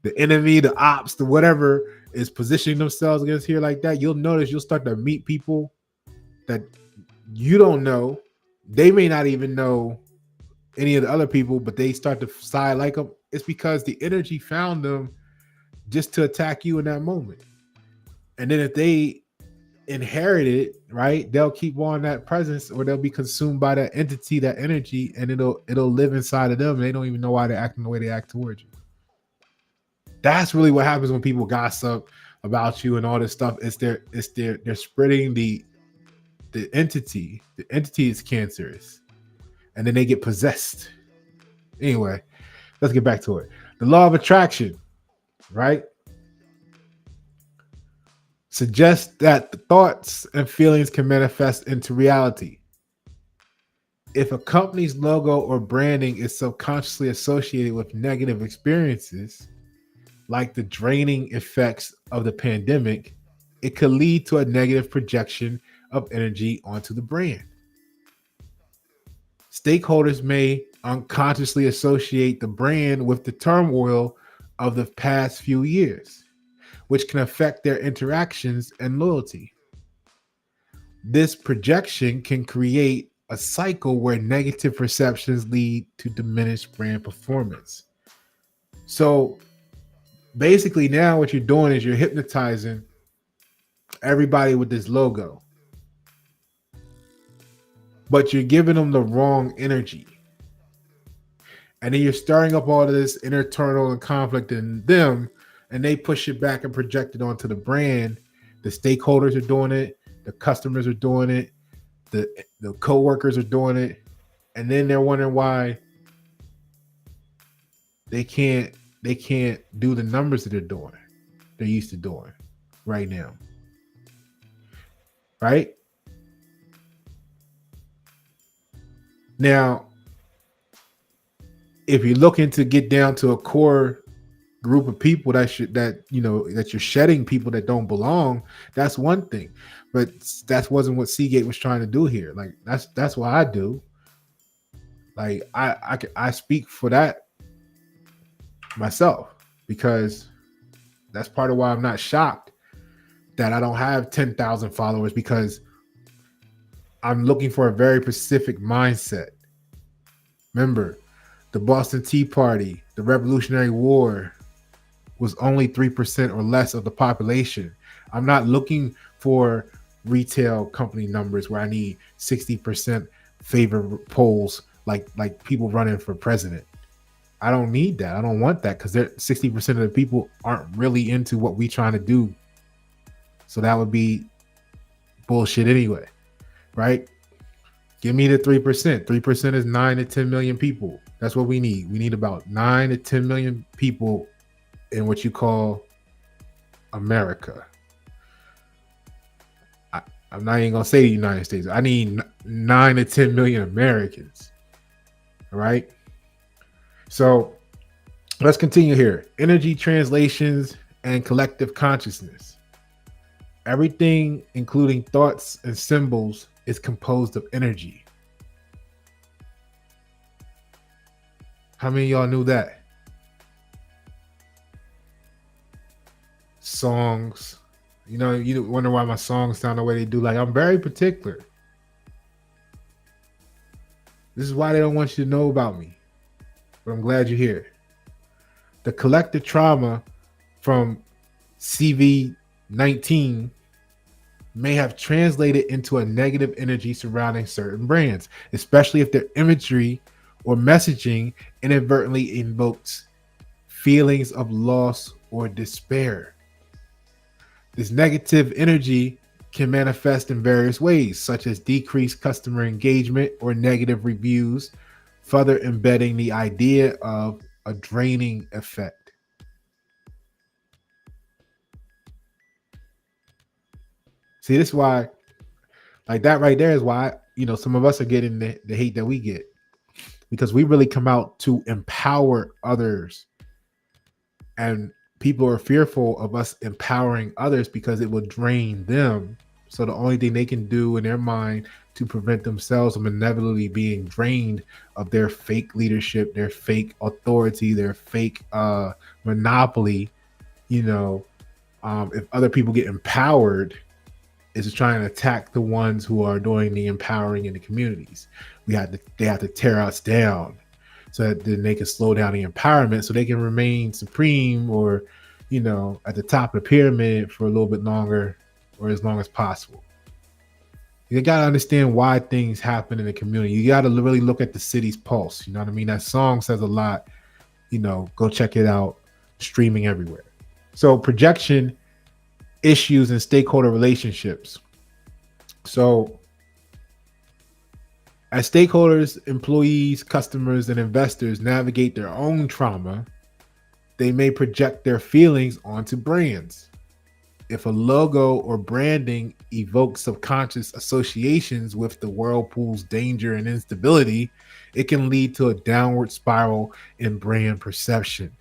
the enemy, the ops, the whatever is positioning themselves against here like that, you'll notice you'll start to meet people that you don't know. They may not even know any of the other people, but they start to side like them. It's because the energy found them just to attack you in that moment. And then if they inherit it, right? They'll keep on that presence, or they'll be consumed by that entity, that energy, and it'll live inside of them. And they don't even know why they're acting the way they act towards you. That's really what happens when people gossip about you and all this stuff. They're spreading the entity. The entity is cancerous, and then they get possessed. Anyway, let's get back to it. The law of attraction, right? Suggests that the thoughts and feelings can manifest into reality. If a company's logo or branding is subconsciously associated with negative experiences, like the draining effects of the pandemic, it could lead to a negative projection of energy onto the brand. Stakeholders may unconsciously associate the brand with the turmoil of the past few years, which can affect their interactions and loyalty. This projection can create a cycle where negative perceptions lead to diminished brand performance. So basically, now what you're doing is you're hypnotizing everybody with this logo, but you're giving them the wrong energy. And then you're stirring up all of this inner turmoil and conflict in them, and they push it back and project it onto the brand. The stakeholders are doing it, the customers are doing it, the co-workers are doing it, and then they're wondering why they can't do the numbers that they're used to doing right now. Right? Now, if you're looking to get down to a core group of people that you're shedding people that don't belong, that's one thing. But that wasn't what Seagate was trying to do here. Like that's what I do. Like I speak for that myself, because that's part of why I'm not shocked that I don't have 10,000 followers, because I'm looking for a very specific mindset. Remember, the Boston Tea Party, the Revolutionary War was only 3% or less of the population. I'm not looking for retail company numbers where I need 60% favor polls like people running for president. I don't need that. I don't want that, because 60% of the people aren't really into what we trying to do. So that would be bullshit anyway, right? Give me the 3%. 3% is 9 to 10 million people. That's what we need. We need about 9 to 10 million people in what you call America. I'm not even gonna say the United States. I need 9 to 10 million Americans. All right. So let's continue here. Energy translations and collective consciousness. Everything, including thoughts and symbols, is composed of energy. How many of y'all knew that? Songs, you wonder why my songs sound the way they do. Like, I'm very particular. This is why they don't want you to know about me. But I'm glad you're here. The collective trauma from CV-19 may have translated into a negative energy surrounding certain brands, especially if their imagery or messaging inadvertently invokes feelings of loss or despair. This negative energy can manifest in various ways, such as decreased customer engagement or negative reviews, further embedding the idea of a draining effect. See, this is why, like, that right there is why, some of us are getting the hate that we get, because we really come out to empower others, and people are fearful of us empowering others because it will drain them. So the only thing they can do in their mind to prevent themselves from inevitably being drained of their fake leadership, their fake authority, their fake monopoly, if other people get empowered, is trying to attack the ones who are doing the empowering in the communities. They have to tear us down, so that then they can slow down the empowerment, so they can remain supreme or, at the top of the pyramid for a little bit longer, or as long as possible. You got to understand why things happen in the community. You got to really look at the city's pulse. You know what I mean? That song says a lot. Go check it out. Streaming everywhere. So projection, issues, and stakeholder relationships. So as stakeholders, employees, customers, and investors navigate their own trauma, they may project their feelings onto brands. If a logo or branding evokes subconscious associations with the whirlpool's danger and instability, it can lead to a downward spiral in brand perception.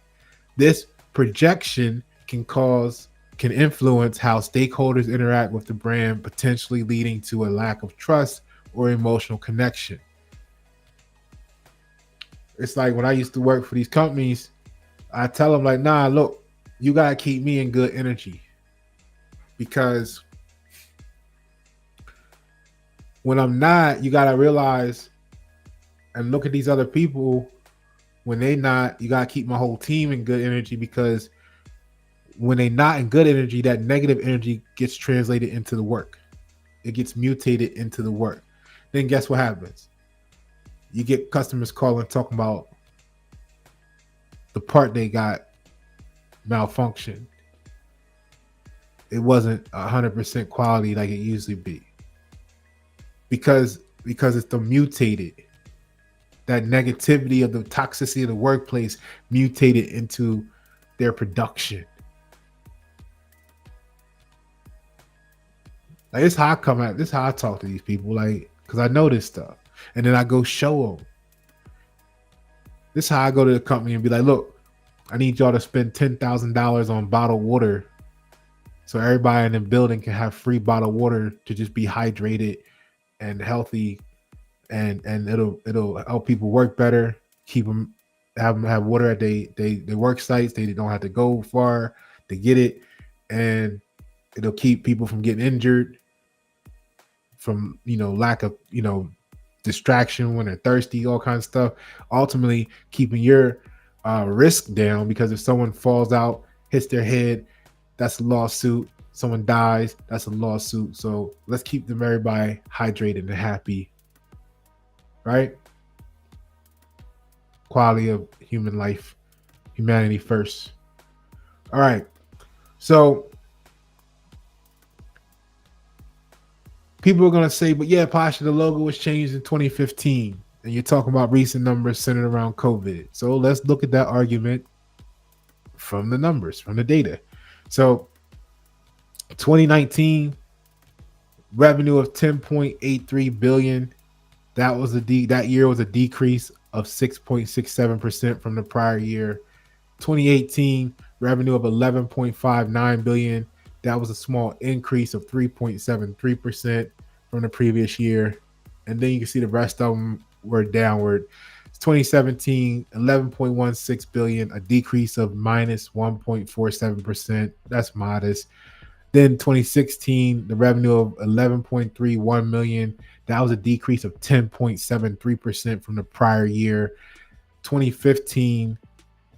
This projection can influence how stakeholders interact with the brand, potentially leading to a lack of trust or emotional connection. It's like when I used to work for these companies, I tell them like, nah, look, you gotta keep me in good energy, because when I'm not, you gotta realize and look at these other people. When they not, you gotta keep my whole team in good energy, because when they not in good energy, that negative energy gets translated into the work. It gets mutated into the work. Then guess what happens? You get customers calling talking about the part they got malfunctioned. It wasn't 100% quality like it usually be. Because it's the mutated. That negativity of the toxicity of the workplace mutated into their production. Like, this is how I come out. This is how I talk to these people. Like, because I know this stuff, and then I go show them. This is how I go to the company and be like, look, I need y'all to spend $10,000 on bottled water, so everybody in the building can have free bottled water to just be hydrated and healthy, and it'll help people work better, keep them have water at they work sites. They don't have to go far to get it, and it'll keep people from getting injured, from lack of distraction when they're thirsty, all kinds of stuff. Ultimately, keeping your risk down, because if someone falls out, hits their head, that's a lawsuit. Someone dies, that's a lawsuit. So let's keep them, everybody, hydrated and happy, right? Quality of human life, humanity first. All right. So people are going to say, but yeah, Pasha, the logo was changed in 2015. And you're talking about recent numbers centered around COVID. So let's look at that argument from the numbers, from the data. So 2019 revenue of 10.83 billion. That year was a decrease of 6.67% from the prior year. 2018 revenue of 11.59 billion. That was a small increase of 3.73% from the previous year. And then you can see the rest of them were downward. 2017, 11.16 billion, a decrease of minus 1.47%. That's modest. Then 2016, the revenue of 11.31 million. That was a decrease of 10.73% from the prior year. 2015,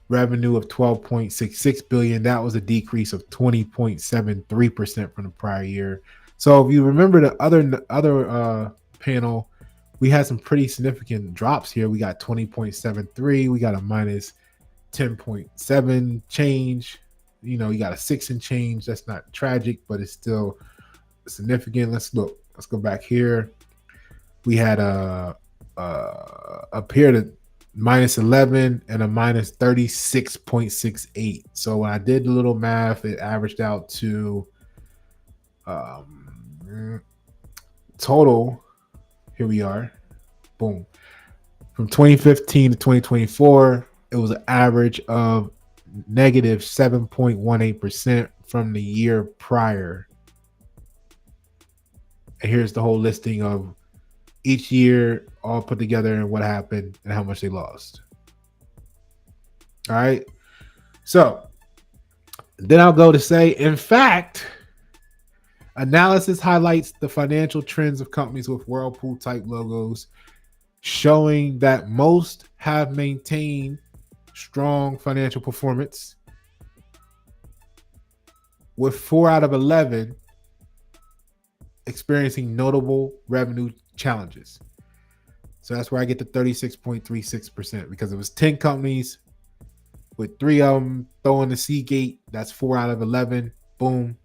revenue of 12.66 billion. That was a decrease of 20.73% from the prior year. So if you remember the other panel, we had some pretty significant drops here. We got 20.73. We got a minus 10.7 change. You got a 6 and change. That's not tragic, but it's still significant. Let's look. Let's go back here. We had up here to minus 11 and a minus 36.68. So when I did the little math, it averaged out to total. Here we are. Boom. From 2015 to 2024, it was an average of negative 7.18% from the year prior. And here's the whole listing of each year all put together and what happened and how much they lost. All right. So then I'll go to say, in fact, analysis highlights the financial trends of companies with Whirlpool type logos, showing that most have maintained strong financial performance, with 4 out of 11 experiencing notable revenue challenges. So that's where I get the 36.36%, because it was 10 companies with 3 of them throwing the Seagate. That's 4 out of 11. Boom.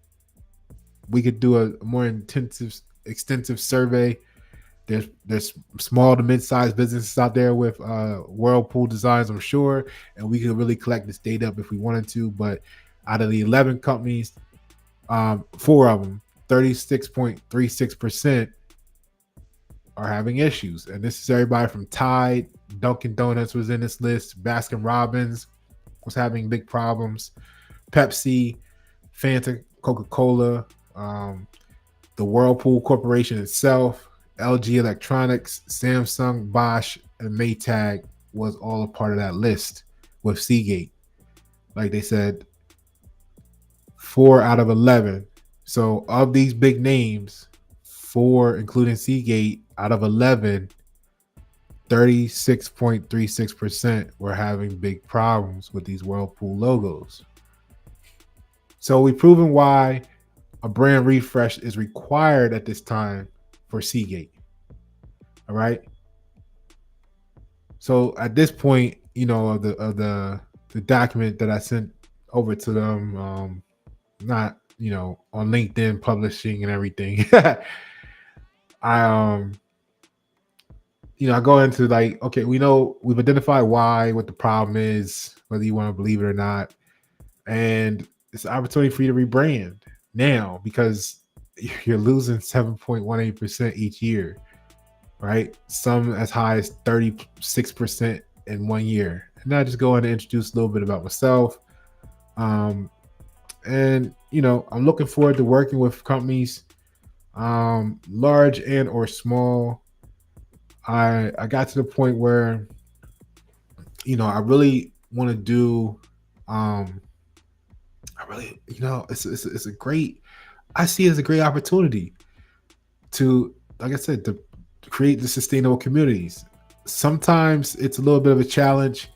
We could do a more extensive survey. There's small to mid-sized businesses out there with Whirlpool designs, I'm sure, and we could really collect this data up if we wanted to. But out of the 11 companies, 4 of them, 36.36%, are having issues. And this is everybody from Tide, Dunkin' Donuts was in this list, Baskin Robbins was having big problems, Pepsi, Fanta, Coca-Cola, the Whirlpool Corporation itself, LG Electronics, Samsung, Bosch, and Maytag was all a part of that list with Seagate. Like they said, 4 out of 11. So of these big names, 4, including Seagate, out of 11, 36.36% were having big problems with these Whirlpool logos. So we've proven why a brand refresh is required at this time for Seagate. All right. So at this point, of the document that I sent over to them, not on LinkedIn publishing and everything, I I go into like, okay, we know we've identified what the problem is, whether you want to believe it or not, and it's an opportunity for you to rebrand now, because you're losing 7.18% each year, right? Some as high as 36% in 1 year. And I just go in and introduce a little bit about myself. And I'm looking forward to working with companies, large and or small. I got to the point where, I really want to do, I really, it's a great, I see it as a great opportunity to, like I said, to create the sustainable communities. Sometimes it's a little bit of a challenge,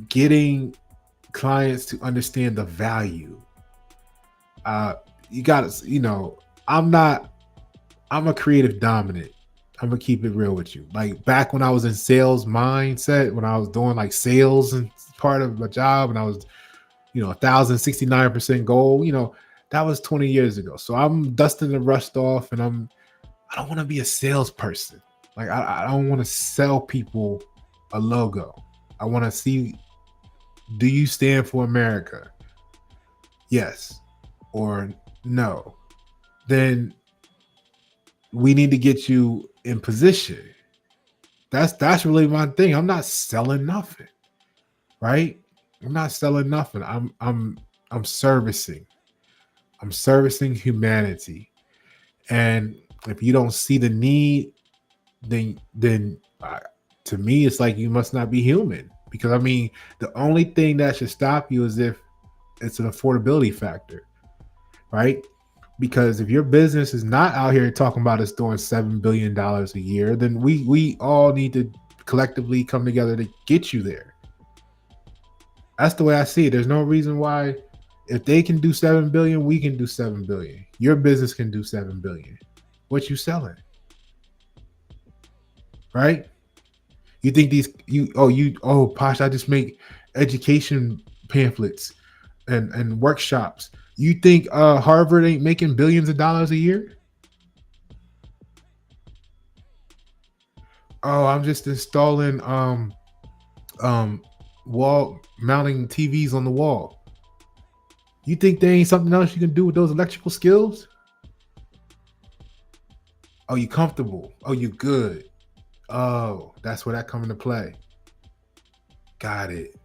getting clients to understand the value. You got to, I'm a creative dominant. I'm gonna keep it real with you. Like back when I was in sales mindset, when I was doing like sales and part of my job, and I was, 1,069% goal, that was 20 years ago. So I'm dusting the rust off, and I don't want to be a salesperson. Like I don't want to sell people a logo. I want to see, do you stand for America? Yes or no? Then we need to get you in position. That's really my thing. I'm not selling nothing, right? I'm not selling nothing. I'm servicing. I'm servicing humanity. And if you don't see the need, then to me, it's like you must not be human. Because the only thing that should stop you is if it's an affordability factor, right? Because if your business is not out here talking about us doing $7 billion a year, then we all need to collectively come together to get you there. That's the way I see it. There's no reason why, if they can do 7 billion, we can do 7 billion. Your business can do 7 billion. What you selling? Right? You think Pasha, I just make education pamphlets and workshops. You think Harvard ain't making billions of dollars a year? Oh, I'm just installing wall mounting TVs on the wall. You think there ain't something else you can do with those electrical skills? Oh, you comfortable? Oh, you good? Oh, that's where that come into play. Got it.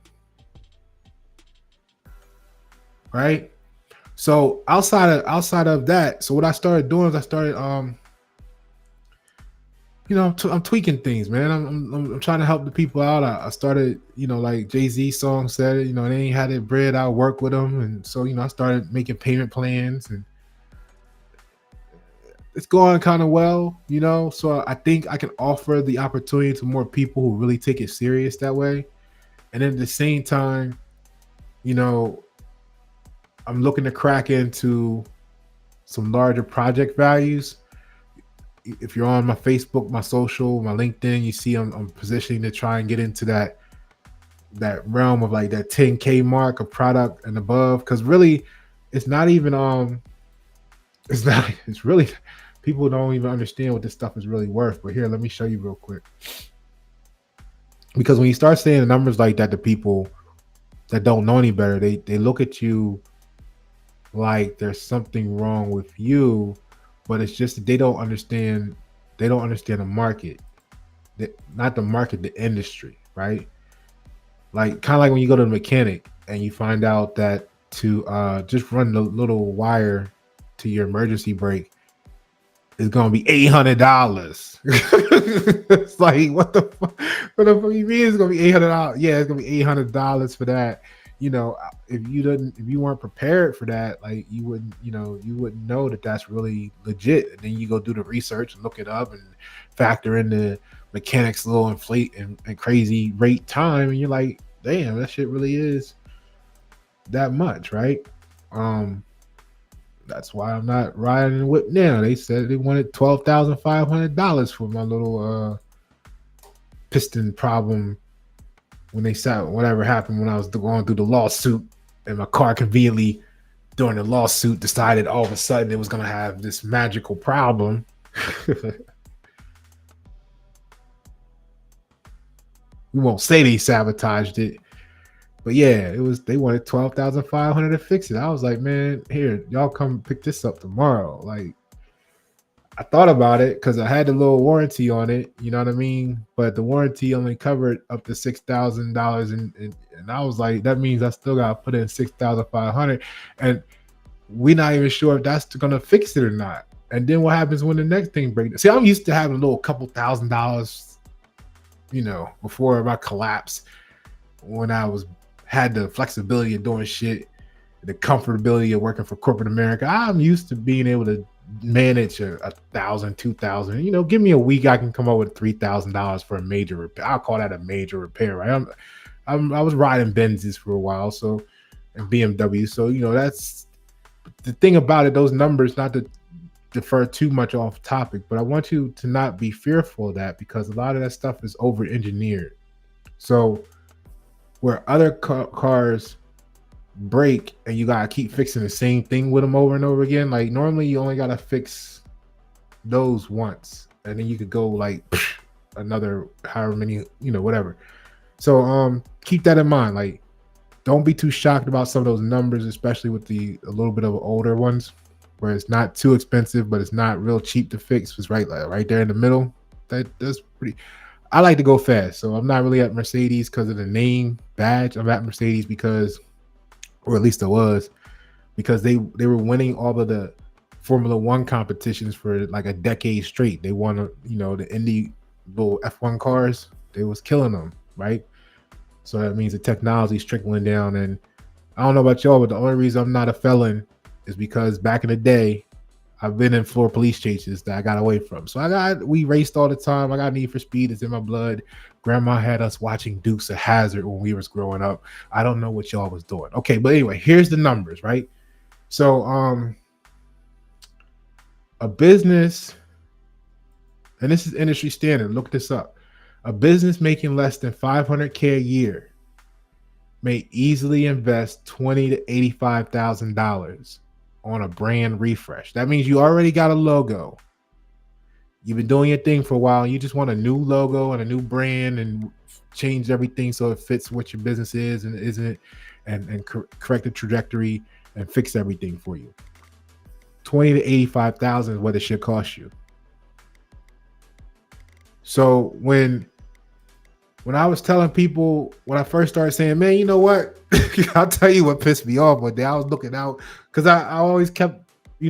Right? So outside of that, so what I started doing is I started I'm tweaking things, man. I'm trying to help the people out. I started, like Jay-Z song said, they ain't had it bread, I'll work with them. And so, I started making payment plans, and it's going kind of well, so I think I can offer the opportunity to more people who really take it serious that way. And then at the same time, I'm looking to crack into some larger project values. If you're on my Facebook, my social, my LinkedIn, you see I'm positioning to try and get into that realm of like that 10K mark of product and above. Because really, it's not even it's really, people don't even understand what this stuff is really worth. But here, let me show you real quick. Because when you start saying numbers like that to people that don't know any better, they look at you like there's something wrong with you, but it's just that they don't understand the market. Not the market, the industry, right? Like kind of like when you go to the mechanic and you find out that to just run the little wire to your emergency brake is gonna be $800. It's like what the fuck? What the fuck you mean it's gonna be $800? Yeah, it's gonna be $800 for that. You know, if you weren't prepared for that, like you wouldn't know that that's really legit. And then you go do the research and look it up and factor in the mechanics little inflate and crazy rate time, and you're like, damn, that shit really is that much, right? That's why I'm not riding the whip now. They said they wanted $12,500 for my little piston problem when they said whatever happened when I was going through the lawsuit, and my car conveniently during the lawsuit decided all of a sudden it was going to have this magical problem. We won't say they sabotaged it, but yeah, they wanted $12,500 to fix it. I was like, man, here, y'all come pick this up tomorrow. Like, I thought about it because I had a little warranty on it, you know what I mean? But the warranty only covered up to $6,000, and I was like, that means I still got to put in $6,500, and we're not even sure if that's gonna fix it or not. And then what happens when the next thing breaks? See, I'm used to having a little couple $1,000s, before my collapse, when I had the flexibility of doing shit, the comfortability of working for corporate America. I'm used to being able to manage $1,000, $2,000. Give me a week, I can come up with $3,000 for a major repair. I'll call that a major repair, right? I was riding Benzes for a while, so, and BMW. So that's the thing about it. Those numbers, not to defer too much off topic, but I want you to not be fearful of that, because a lot of that stuff is over engineered. So where other cars break and you gotta keep fixing the same thing with them over and over again, like normally you only gotta fix those once, and then you could go like another however many, whatever. So keep that in mind. Like, don't be too shocked about some of those numbers, especially with a little bit of older ones, where it's not too expensive but it's not real cheap to fix. It's right there in the middle. That's pretty. I like to go fast, so I'm not really at Mercedes because of the name badge. I'm at Mercedes because, or at least I was, because they were winning all of the Formula One competitions for like a decade straight. They won, the Indy little F1 cars. They was killing them, right? So that means the technology is trickling down. And I don't know about y'all, but the only reason I'm not a felon is because back in the day, I've been in floor police chases that I got away from. So we raced all the time. I got Need for Speed. It's in my blood. Grandma had us watching Dukes of Hazzard when we was growing up. I don't know what y'all was doing. Okay, but anyway, here's the numbers, right? So a business, and this is industry standard, look this up. A business making less than $500K a year may easily invest $20,000 to $85,000 on a brand refresh. That means you already got a logo. You've been doing your thing for a while. And you just want a new logo and a new brand and change everything so it fits what your business is and isn't, and correct the trajectory and fix everything for you. $20,000 to $85,000 is what it should cost you. So when I was telling people, when I first started saying, man, you know what? I'll tell you what pissed me off one day. I was looking out because I always kept,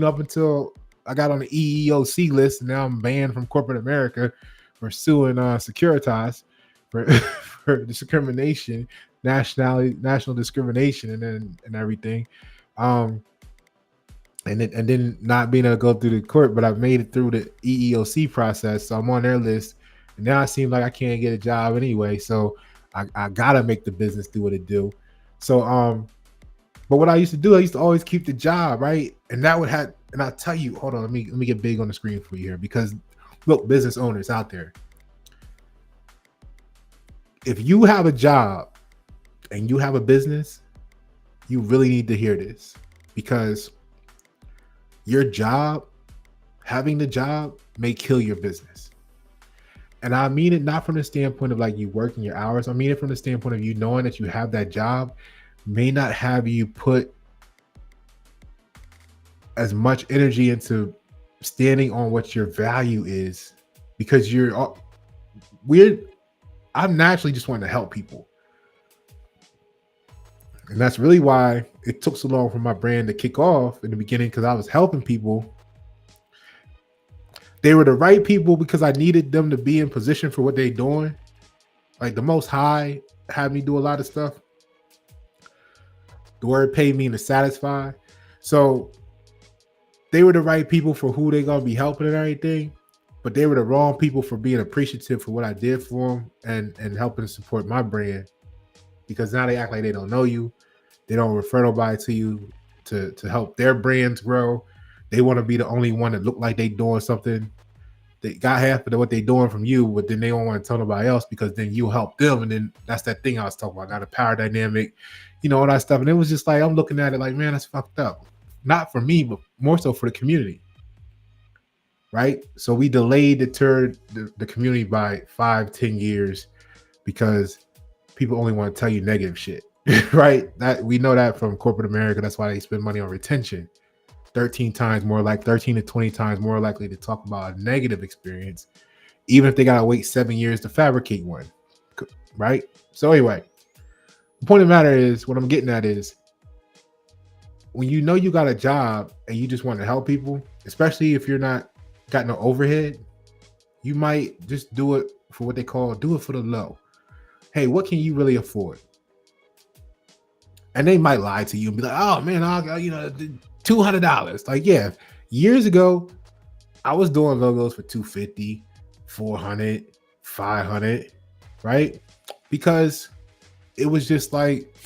up until I got on the EEOC list, and now I'm banned from corporate America for suing Securitas for discrimination, national discrimination, and everything. And then not being able to go through the court, but I've made it through the EEOC process, so I'm on their list. And now it seems like I can't get a job anyway, so I gotta make the business do what it do. So but what I used to do, I used to always keep the job, right? And that would have And I'll tell you, hold on, let me get big on the screen for you here, because look, business owners out there, if you have a job and you have a business, you really need to hear this, because your job, having the job, may kill your business. And I mean it not from the standpoint of like you working your hours. I mean it from the standpoint of you knowing that you have that job may not have you put as much energy into standing on what your value is, because you're weird. I'm naturally just wanting to help people. And that's really why it took so long for my brand to kick off in the beginning, because I was helping people. They were the right people because I needed them to be in position for what they're doing. Like the Most High had me do a lot of stuff. The word paid mean to satisfy. So they were the right people for who they're going to be helping and everything. But they were the wrong people for being appreciative for what I did for them and helping to support my brand. Because now they act like they don't know you. They don't refer nobody to you to help their brands grow. They want to be the only one that look like they doing something. They got half of what they doing from you, but then they don't want to tell nobody else, because then you help them. And then that's that thing I was talking about, got a power dynamic, all that stuff. And it was just like, I'm looking at it like, man, that's fucked up. Not for me, but more so for the community. Right? So we delayed the community by 5-10 years because people only want to tell you negative shit. Right? That we know that from corporate America. That's why they spend money on retention. 13 to 20 times more likely to talk about a negative experience, even if they gotta wait 7 years to fabricate one. Right? So anyway, the point of the matter is, what I'm getting at is, when you know you got a job and you just want to help people, especially if you're not got no overhead, you might just do it for what they call do it for the low. Hey, what can you really afford? And they might lie to you and be like, oh man, I'll $200. Like, yeah, years ago, I was doing logos for $250, $400, $500, right? Because it was just like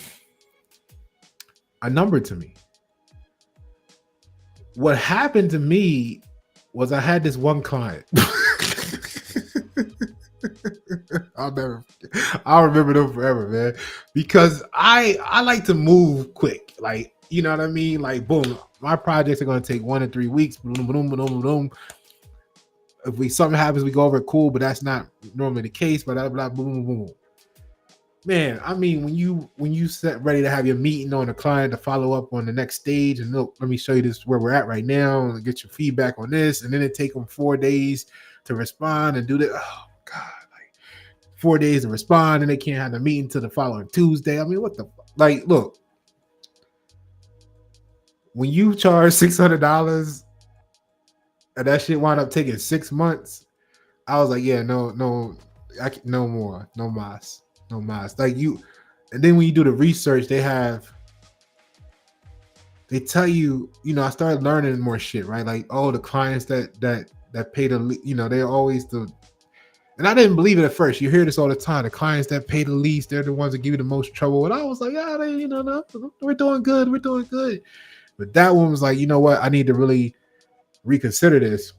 a number to me. What happened to me was I had this one client. I'll remember them forever, man. Because I like to move quick. Like, you know what I mean? Like, boom, my projects are going to take 1 to 3 weeks. Boom, boom, boom, boom. If something happens, we go over it, cool, but that's not normally the case. Blah, blah, blah, boom, boom, boom. Man, I mean, when you set ready to have your meeting on a client to follow up on the next stage, and look, let me show you this where we're at right now, and get your feedback on this, and then it take them 4 days to respond and do that. Oh God, like 4 days to respond, and they can't have the meeting till the following Tuesday. I mean, what the like? Look, when you charge $600 and that shit wound up taking 6 months, I was like, yeah, no, no more, no mas. No mas. Like you, and then when you do the research, they tell you, I started learning more shit, right? Like, oh, the clients that pay the, they're always and I didn't believe it at first. You hear this all the time. The clients that pay the least, they're the ones that give you the most trouble. And I was like, yeah, no, we're doing good. We're doing good. But that one was like, you know what? I need to really reconsider this.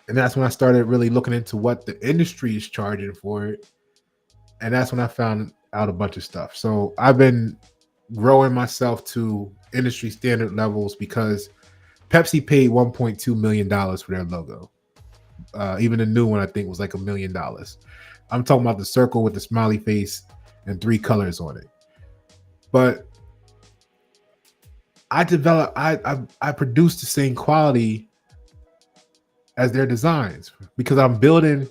And that's when I started really looking into what the industry is charging for it. And that's when I found out a bunch of stuff. So I've been growing myself to industry standard levels because Pepsi paid $1.2 million for their logo. Even the new one, I think, was like $1 million. I'm talking about the circle with the smiley face and 3 colors on it. But I produced the same quality as their designs because I'm building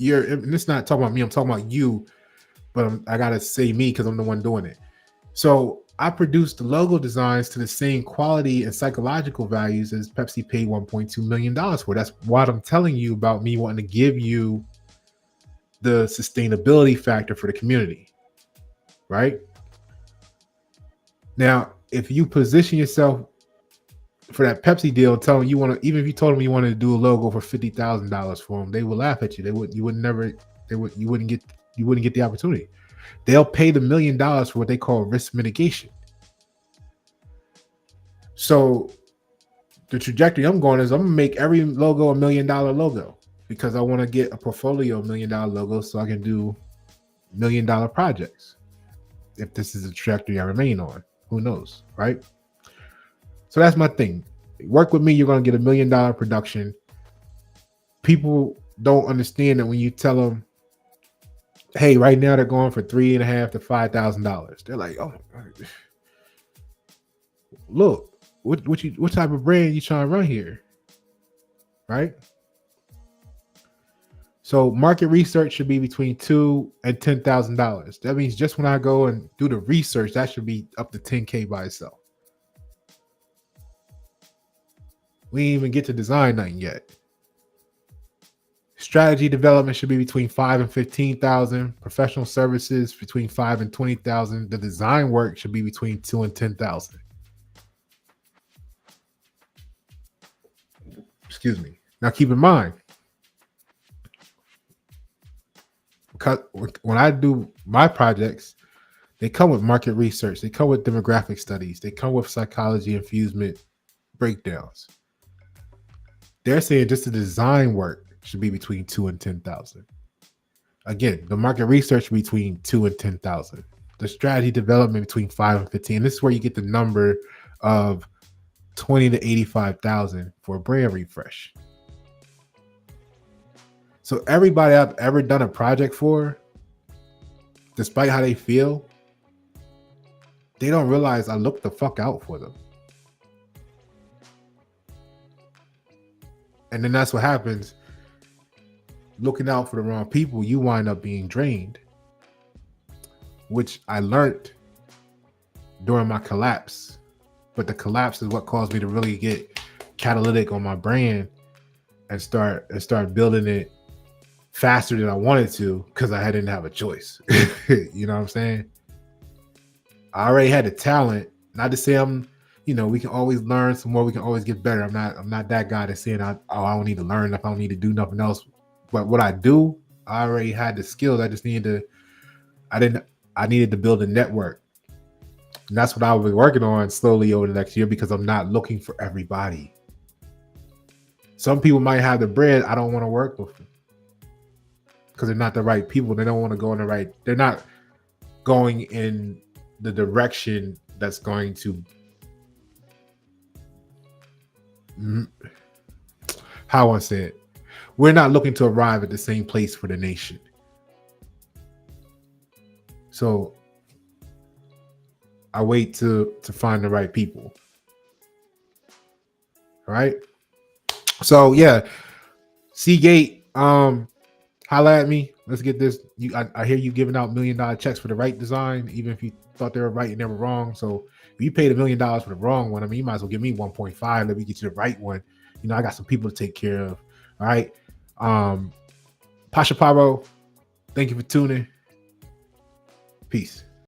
and it's not talking about me, I'm talking about you, but I gotta say me because I'm the one doing it. So I produced the logo designs to the same quality and psychological values as Pepsi paid $1.2 million for. That's what I'm telling you about me wanting to give you the sustainability factor for the community, right? Now, if you position yourself for that Pepsi deal, telling you want to, even if you told them you wanted to do a logo for $50,000 for them, they would laugh at you. You wouldn't get the opportunity. They'll pay the $1 million for what they call risk mitigation. So the trajectory I'm going is I'm gonna make every logo $1 million logo because I want to get a portfolio of $1 million logos so I can do $1 million projects. If this is the trajectory I remain on, who knows, right? So that's my thing. Work with me, you're gonna get $1 million production. People don't understand that when you tell them, hey, right now they're going for $3,500 to $5,000. They're like, oh, look, what type of brand you trying to run here, right? So market research should be between $2,000 and $10,000. That means just when I go and do the research, that should be up to $10K by itself. We didn't even get to design nothing yet. Strategy development should be between $5,000 and $15,000. Professional services between $5,000 and $20,000. The design work should be between $2,000 and $10,000. Excuse me. Now keep in mind, because when I do my projects, they come with market research, they come with demographic studies, they come with psychology infusement breakdowns. They're saying just the design work should be between $2,000 and $10,000. Again, the market research between $2,000 and $10,000. The strategy development between $5,000 and $15,000. This is where you get the number of $20,000 to $85,000 for a brand refresh. So everybody I've ever done a project for, despite how they feel, they don't realize I look the fuck out for them. And then that's what happens. Looking out for the wrong people, you wind up being drained, which I learned during my collapse. But the collapse is what caused me to really get catalytic on my brand and start building it faster than I wanted to because I didn't have a choice. You know what I'm saying? I already had the talent. Not to say we can always learn some more. We can always get better. I'm not that guy that's saying I don't need to learn enough. I don't need to do nothing else. But what I do, I already had the skills. I just needed to build a network. And that's what I was working on slowly over the next year because I'm not looking for everybody. Some people might have the bread. I don't want to work with them because they're not the right people. They don't want to go in the right. They're not going in the direction that's going to. How I want to say it. We're not looking to arrive at the same place for the nation. So I wait to find the right people. All right. So yeah, Seagate, holla at me. Let's get this. I hear you giving out $1 million checks for the right design, even if you thought they were right and they were wrong. So if you paid $1 million for the wrong one, I mean, you might as well give me 1.5. Let me get you the right one. I got some people to take care of. All right. Pasha, Paroh, thank you for tuning. Peace.